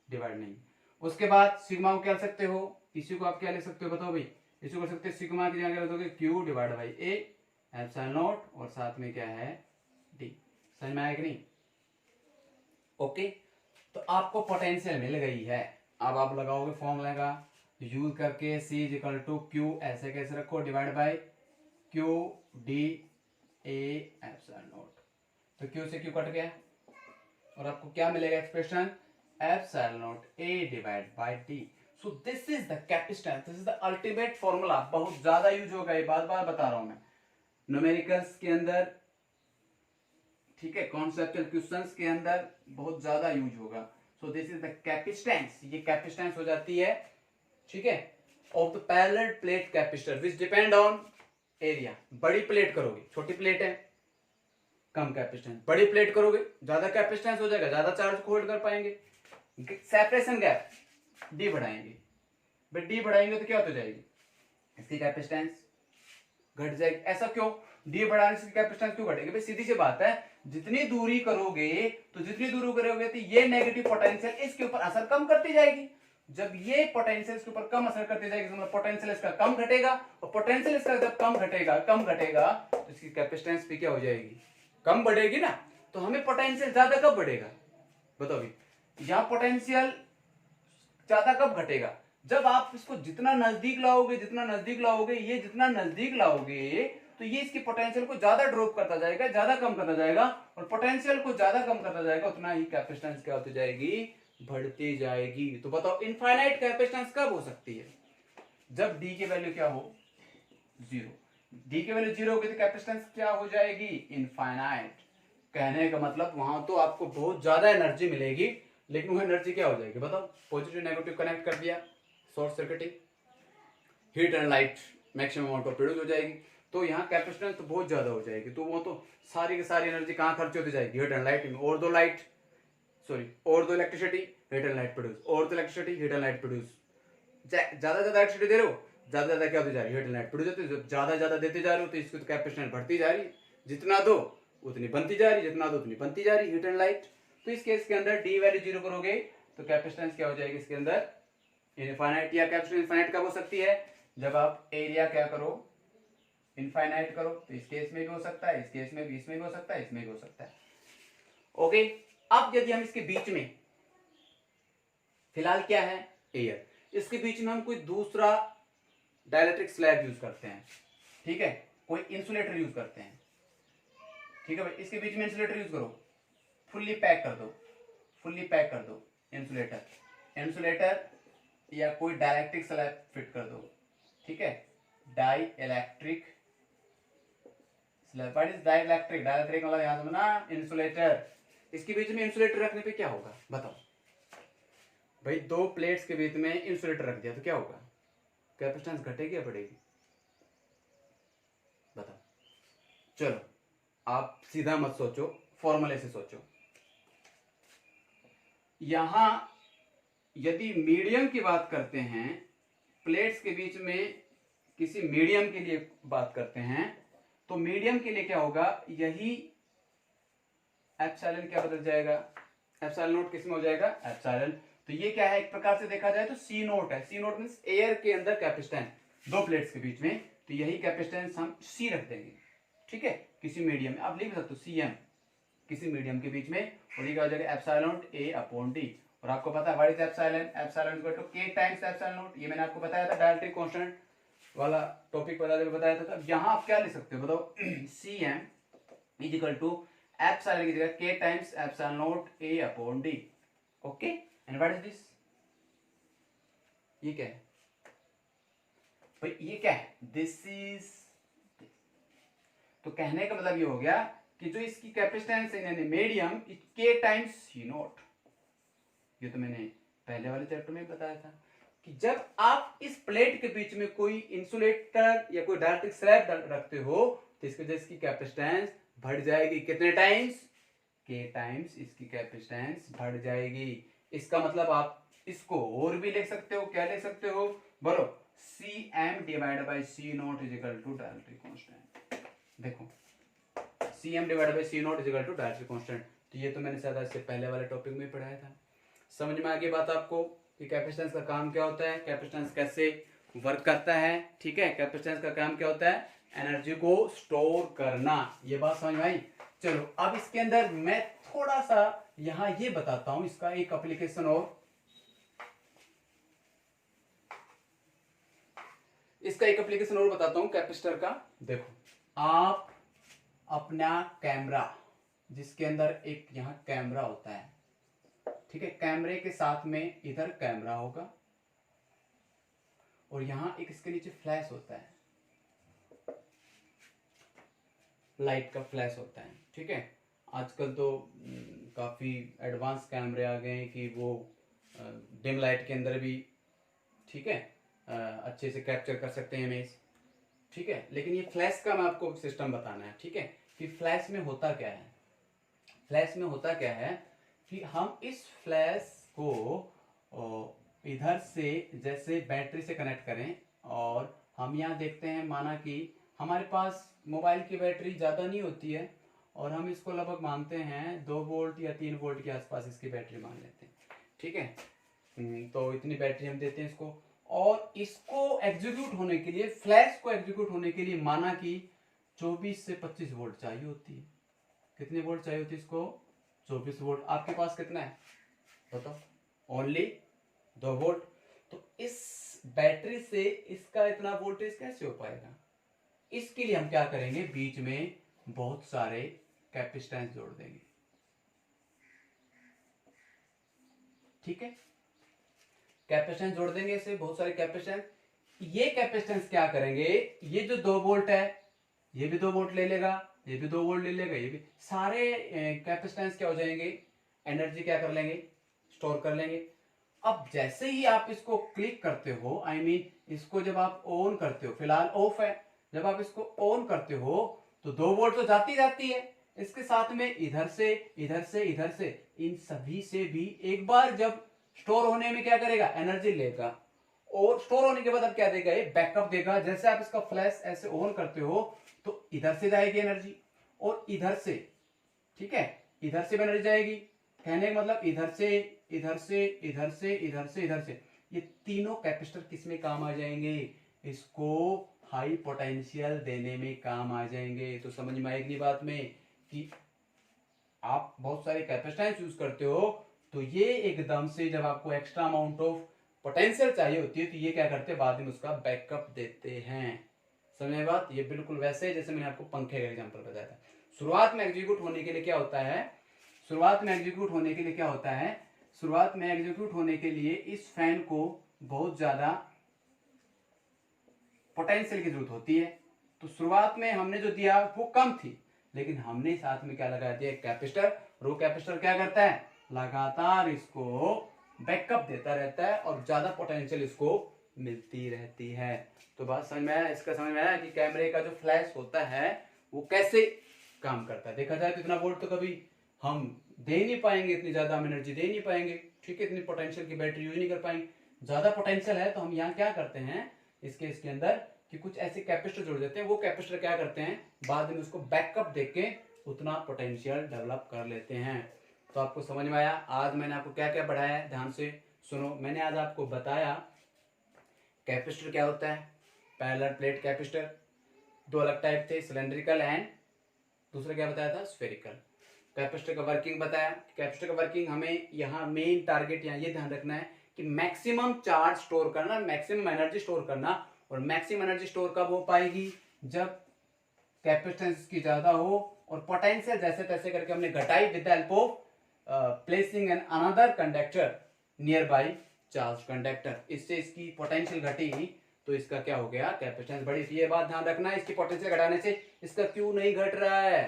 [SPEAKER 1] डिवाइड नहीं। उसके बाद सिग्मा को क्या लिख सकते हो? इसी को आप क्या लिख सकते हो? बताओ भाई। इसी को सकते हो सिग्मा की जगह लिखोगे Q / A एप्सिलॉन और साथ में क्या है? D। समझ में आया कि नहीं? ओके, तो आपको पोटेंशियल मिल गई है। अब आप लगाओगे फॉर्मूला का यूज करके C = Q ऐसे कैसे रखो? Divide by Q D A epsilon. तो Q से Q कट गया और आपको क्या मिलेगा expression? Epsilon A / D। So this is the capacitance, this is the ultimate formula. बहुत ज्यादा यूज होगा, ये बार बार बता रहा हूं मैं न्यूमेरिकल्स के अंदर, ठीक है, कॉन्सेप्चुअल क्वेश्चंस के अंदर बहुत ज्यादा यूज होगा। So this is the capacitance. ये कैपेसिटेंस हो जाती है, ठीक है, of the parallel plate capacitor which depend on area. बड़ी प्लेट करोगे, छोटी प्लेट है कम कैपेसिटेंस। बड़ी प्लेट करोगे ज्यादा कैपेसिटेंस हो जाएगा, ज्यादा चार्ज को होल्ड कर पाएंगे। सेपरेशन गैप डी बढ़ाएंगे, बट डी बढ़ाएंगे तो क्या हो जाएगी, इसकी कैपेसिटेंस घट जाएगी। ऐसा क्यों, डी बढ़ाने से कैपेसिटेंस क्यों घटेगी? भाई सीधी सी बात है, जितनी दूरी करोगे तो ये नेगेटिव पोटेंशियल इसके ऊपर असर कम करती जाएगी। जब ये पोटेंशियल इसके ऊपर कम असर करती जाएगी, मतलब पोटेंशियल इसका कम घटेगा, और पोटेंशियल इसका जब कम घटेगा तो इसकी कैपेसिटेंस भी क्या हो जाएगी, कम बढ़ेगी ना। तो हमें पोटेंशियल ज्यादा कब बढ़ेगा बताओ अभी, यहाँ पोटेंशियल ज्यादा कब घटेगा, जब आप इसको जितना नजदीक लाओगे ये जितना नजदीक लाओगे तो ये इसकी पोटेंशियल को ज्यादा ड्रॉप करता जाएगा, ज्यादा कम करता जाएगा, और पोटेंशियल को ज्यादा कम करता जाएगा, उतना ही कैपेसिटेंस क्या होती जाएगी, बढ़ती जाएगी। तो बताओ इनफाइनाइट कैपेसिटेंस कब हो सकती है, जब डी की वैल्यू क्या हो, जीरो। डी की वैल्यू जीरो होगी तो कैपेसिटेंस क्या हो जाएगी, इनफाइनाइट। कहने का मतलब वहां तो आपको बहुत ज्यादा एनर्जी मिलेगी, लेकिन वो एनर्जी क्या हो जाएगी बताओ, पॉजिटिव नेगेटिव कनेक्ट कर दिया, short circuiting, heat and light maximum amount of produce हो जाएगी। तो यहाँ कैपेसिटेंस तो बहुत ज्यादा हो जाएगी, तो वो तो सारी की सारी एनर्जी कहाँ खर्च होती जाएगी, हीट एंड लाइट में। और दो electricity heat and light produce, और दो electricity heat and light produce. ज्यादा इलेक्ट्रिसिटी दे रहे हो, ज्यादा क्या होती जा रही है, हीट एंड लाइट प्रोड्यूस होती है। ज्यादा देते जा रहे हो तो इसकी तो कैपेसिटेंस बढ़ती जा रही, जितना दो उतनी बनती जा रही, जितना दो उतनी बनती जा रही, हीट एंड लाइट। तो इस केस के अंदर डी वैल्यू जीरो करोगे तो कैपेसिटेंस क्या हो जाएगी इसके अंदर, इनफाइनाइट। या कैपेसिटेंस इनफाइनाइट कब हो सकती है, जब आप एरिया क्या करो, इनफाइनाइट करो। तो इस केस में भी हो सकता है, इस केस में भी, इसमें भी हो सकता है, इसमें भी हो सकता है। ओके, अब यदि हम इसके बीच में, फिलहाल क्या है एयर, इसके बीच में हम कोई दूसरा डाइलेक्ट्रिक स्लैब यूज करते हैं, ठीक है, कोई इंसुलेटर यूज करते हैं, ठीक है भाई, इसके बीच में इंसुलेटर यूज करो, फुल्ली पैक कर दो इंसुलेटर या कोई डाइलेक्ट्रिक स्लैब फिट कर दो, ठीक है, dielectric slab. What is dielectric, dielectric मतलब यहां समझना इंसुलेटर। इसके बीच में इंसुलेटर रखने पे क्या होगा बताओ भाई, दो प्लेट्स के बीच में इंसुलेटर रख दिया तो क्या होगा, कैपेसिटेंस घटेगी या बढ़ेगी बताओ। चलो आप सीधा मत सोचो, फॉर्मूले से सोचो। यहां यदि मीडियम की बात करते हैं, प्लेट्स के बीच में किसी मीडियम के लिए बात करते हैं, तो मीडियम के लिए क्या होगा, यही एप्सिलॉन क्या बदल जाएगा, एप्सिलॉन नोट किस में हो जाएगा, एप्सिलॉन। तो ये क्या है, एक प्रकार से देखा जाए तो सी नोट है। सी नोट मींस एयर के अंदर कैपेसिटेंस दो प्लेट्स के बीच में, तो यही कैपेसिटेंस हम सी रख देंगे, ठीक है, किसी मीडियम में आप लिख सकते हो सीएम, किसी मीडियम के बीच में, और ये क्या हो जाएगा एप्सिलॉन ए अपॉन डी। और आपको पता है what is epsilon, epsilon equal to K times epsilon naught. ये मैंने आपको बताया था, डायरेक्ट्रिक कांस्टेंट वाला टॉपिक बताया था। अब यहां आप क्या लिख सकते हो बताओ, CM is equal to epsilon की जगह K times epsilon naught A upon D. Okay, and what is this, ये क्या है भाई, ये क्या है, दिस इज। तो कहने का मतलब ये हो गया कि जो इसकी कैपेसिटेंस है यानी मीडियम, के टाइम्स सी नोट। ये तो मैंने पहले वाले चैप्टर में बताया था कि जब आप इस प्लेट के बीच में कोई इंसुलेटर या कोई डाइलेक्ट्रिक स्लैब रखते हो तो इसकी वजह से इसकी कैपेसिटेंस बढ़ जाएगी, कितने टाइम्स, के टाइम्स इसकी कैपेसिटेंस बढ़ जाएगी। इसका मतलब आप इसको और भी लिख सकते हो, क्या लिख सकते हो बोलो, C M divide by C naught is equal to dielectric constant. देखो C M divide by C naught is equal to dielectric constant. तो ये तो मैंने शायद इससे पहले वाले टॉपिक में पढ़ाया था। समझ में आ गई बात आपको कि कैपेसिटेंस का काम क्या होता है, कैपेसिटेंस कैसे वर्क करता है, ठीक है, कैपेसिटेंस का काम क्या होता है, एनर्जी को स्टोर करना। ये बात समझ में आई। चलो अब इसके अंदर मैं थोड़ा सा यहां ये बताता हूं, इसका एक एप्लीकेशन और, इसका एक एप्लीकेशन और बताता हूं कैपेसिटर का। देखो आप अपना कैमरा, जिसके अंदर एक यहां कैमरा होता है, ठीक है, कैमरे के साथ में इधर कैमरा होगा और यहां एक इसके नीचे फ्लैश होता है, लाइट का फ्लैश होता है, ठीक है। आजकल तो काफी एडवांस कैमरे आ गए हैं कि वो डिम लाइट के अंदर भी, ठीक है, अच्छे से कैप्चर कर सकते हैं इमेज, ठीक है। लेकिन ये फ्लैश का मैं आपको सिस्टम बताना है, ठीक है, कि फ्लैश में होता क्या है। फ्लैश में होता क्या है कि हम इस फ्लैश को इधर से जैसे बैटरी से कनेक्ट करें, और हम यहाँ देखते हैं माना कि हमारे पास मोबाइल की बैटरी ज़्यादा नहीं होती है, और हम इसको लगभग मानते हैं 2 वोल्ट या 3 वोल्ट के आसपास इसकी बैटरी मान लेते हैं, ठीक है। तो इतनी बैटरी हम देते हैं इसको, और इसको एग्जीक्यूट होने के लिए, फ्लैश को एग्जीक्यूट होने के लिए माना कि 24 से 25 वोल्ट चाहिए होती है। कितनी वोल्ट चाहिए होती है इसको? 24 वोल्ट। आपके पास कितना है बताओ? Only 2 volt. तो इस बैटरी से इसका इतना वोल्टेज कैसे हो पाएगा? इसके लिए हम क्या करेंगे, बीच में बहुत सारे कैपेसिटेंस जोड़ देंगे, ठीक है। कैपेसिटेंस जोड़ देंगे, इसे बहुत सारे कैपेसिटेंस। ये कैपेसिटेंस क्या करेंगे, ये जो 2 वोल्ट है ये भी 2 वोल्ट ले लेगा, ये भी 2 वोल्ट ले लेगा, ये भी, सारे कैपेसिटेंस क्या हो जाएंगे, एनर्जी क्या कर लेंगे, स्टोर कर लेंगे। अब जैसे ही आप इसको क्लिक करते हो, आई मीन इसको जब आप ऑन करते हो, फिलहाल ऑफ है, जब आप इसको ऑन करते हो तो 2 वोल्ट तो जाती जाती है, इसके साथ में इधर से इधर से इधर से इन सभी से भी एक बार जब स्टोर होने में क्या करेगा, एनर्जी लेगा, और स्टोर होने के बाद अब क्या देगा, ये बैकअप देगा। जैसे आप इसका फ्लैश ऐसे ऑन करते हो तो इधर से जाएगी एनर्जी, और इधर से, ठीक है, इधर से भी एनर्जी जाएगी। कहने का मतलब इधर से इधर से इधर से इधर से इधर से, ये तीनों कैपेसिटर किस में काम आ जाएंगे, इसको हाई पोटेंशियल देने में काम आ जाएंगे। तो समझ में आएगी बात में कि आप बहुत सारे कैपेसिटेंस यूज करते हो, तो ये एकदम से जब आपको एक्स्ट्रा अमाउंट ऑफ पोटेंशियल चाहिए होती है तो ये क्या करते हैं, बाद में उसका बैकअप देते हैं। समझ में बात? ये बिल्कुल वैसे ही जैसे मैंने आपको पंखे का एग्जांपल बताया था। शुरुआत में एग्जीक्यूट होने के लिए क्या होता है, शुरुआत में एग्जीक्यूट होने के लिए क्या होता है, शुरुआत में एग्जीक्यूट होने के लिए इस फैन को बहुत ज्यादा पोटेंशियल की जरूरत होती है। तो शुरुआत में हमने जो दिया वो कम थी, लेकिन हमने साथ में क्या लगा दिया, कैपेसिटर। रो कैपेसिटर क्या करता है, लगातार इसको बैकअप देता रहता है और ज्यादा पोटेंशियल इसको मिलती रहती है। तो बात समझ में आया, इसका समझ में आया कि कैमरे का जो फ्लैश होता है वो कैसे काम करता है। देखा जाए तो इतना वोल्ट तो कभी हम दे ही नहीं पाएंगे, इतनी ज्यादा हम एनर्जी दे ही नहीं पाएंगे, ठीक है, इतनी पोटेंशियल की बैटरी यूज नहीं कर पाएंगे। ज्यादा पोटेंशियल है तो हम यहाँ क्या करते हैं, इसके अंदर कि कुछ ऐसे कैपेसिटर जोड़ देते हैं, वो कैपेसिटर क्या करते हैं, बाद में उसको बैकअप देके उतना पोटेंशियल डेवलप कर लेते हैं। तो आपको समझ में आया, आज मैंने आपको क्या क्या पढ़ाया है, ध्यान से सुनो। मैंने आज आपको बताया कैपेसिटर क्या होता है, पैरेलल प्लेट कैपेसिटर, 2 अलग टाइप थे, सिलेंड्रिकल एंड दूसरा क्या बताया था, स्फेरिकल। कैपेसिटर का वर्किंग बताया। कैपेसिटर का वर्किंग हमें यहाँ मेन टारगेट यहाँ ये ध्यान रखना है कि मैक्सिमम चार्ज स्टोर करना, मैक्सिमम एनर्जी स्टोर करना। और मैक्सिमम एनर्जी स्टोर कब हो पाएगी, जब कैपेसिटेंस की ज्यादा हो और पोटेंशियल जैसे तैसे करके हमने घटाई with the help of placing an another conductor near by charge conductor, इससे इसकी पोटेंशियल घटी तो इसका क्या हो गया, कैपेसिटेंस बढ़ी। ये बात ध्यान रखना है, इसकी पोटेंशियल घटाने से इसका क्यों नहीं घट रहा है,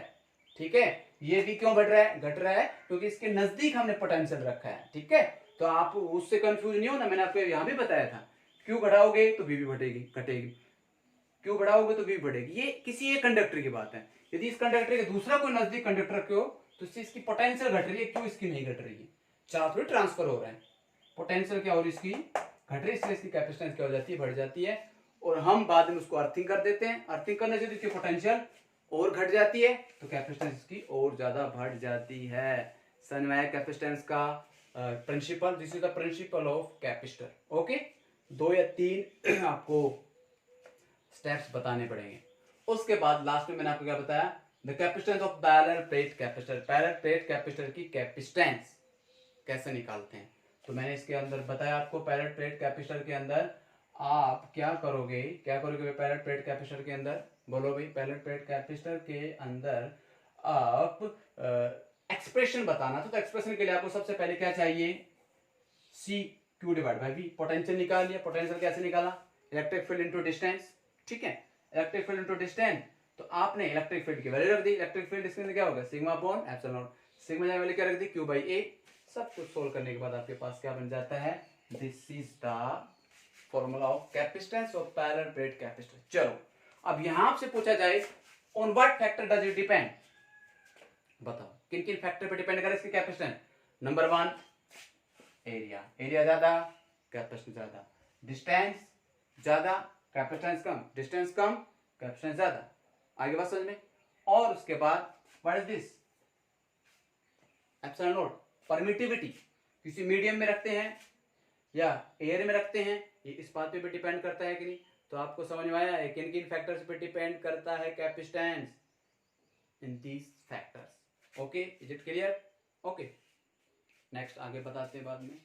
[SPEAKER 1] ठीक है, ये भी क्यों बढ़ रहा है, घट रहा है क्योंकि इसके नजदीक हमने पोटेंशियल रखा है, ठीक है। तो आप उससे कंफ्यूज नहीं हो ना, मैंने आपको यहाँ भी बताया था, क्यों बढ़ाओगे तो भी बढ़ेगी, घटेगी, क्यों बढ़ाओगे तो भी बढ़ेगी। ये किसी एक कंडक्टर की बात है, यदि इस कंडक्टर के दूसरा कोई नजदीक कंडक्टर रखे हो तो इससे इसकी पोटेंशियल घट रही है, क्यों इसकी नहीं घट रही है, चार्ज थोड़ी ट्रांसफर हो रहा है, पोटेंशियल क्या हो रही है इसकी घट रही है, इसलिए इसकी कैपेसिटेंस क्या हो जाती है, बढ़ जाती है। और हम बाद में उसको अर्थिंग कर देते हैं, अर्थिंग करने से इसकी पोटेंशियल और घट जाती है तो कैपेसिटेंस इसकी और ज्यादा बढ़ जाती है। समझ में आया कैपेसिटेंस का principle, this is the principle of capacitor. Okay, 2 या 3 आपको स्टेप्स बताने पड़ेंगे। उसके बाद लास्ट में मैंने आपको क्या बताया, the capacitance of parallel plate capacitor. Parallel plate capacitor की कैपेसिटेंस कैसे निकालते हैं, तो मैंने इसके अंदर बताया आपको। पैरेलल प्लेट कैपेसिटर के अंदर आप क्या करोगे, पैरेलल प्लेट कैपेसिटर के अंदर, बोलो भाई, पैरेलल प्लेट कैपेसिटर के अंदर आप एक्सप्रेशन बताना। तो एक्सप्रेशन के लिए आपको सबसे पहले क्या चाहिए, C Q divide by V. Potential निकाल लिया, पोटेंशियल कैसे निकाला, इलेक्ट्रिक फील्ड इनटू डिस्टेंस, ठीक है, इलेक्ट्रिक फील्ड इनटू डिस्टेंस। तो आपने इलेक्ट्रिक फील्ड की वैल्यू रख दी, इलेक्ट्रिक फील्ड इसके अंदर क्या होगा, sigma upon epsilon not, sigma की वैल्यू क्या रख दी, क्यू बाई ए। सब कुछ सोल्व करने के बाद आपके पास क्या बन जाता है, this is the formula of capacitance of parallel plate capacitor. चलो अब यहां से पूछा जाए on what factor does it depend? बताओ किन किन फैक्टर पे डिपेंड करे इसकी कैपेसिटेंस? नंबर 1 एरिया, एरिया ज्यादा कैपेसिटेंस ज्यादा, डिस्टेंस ज्यादा कैपेसिटेंस कम, डिस्टेंस कम कैपेसिटेंस ज्यादा। आगे बात समझ में। और उसके बाद what is this? Epsilon not, permittivity, किसी मीडियम में रखते हैं या एयर में रखते हैं, ये इस बात पे भी डिपेंड करता है कि नहीं। तो आपको समझ में आया है किन किन फैक्टर्स पे डिपेंड करता है capacitance? In these factors. Okay, is it clear? Okay, next आगे बताते हैं बाद में।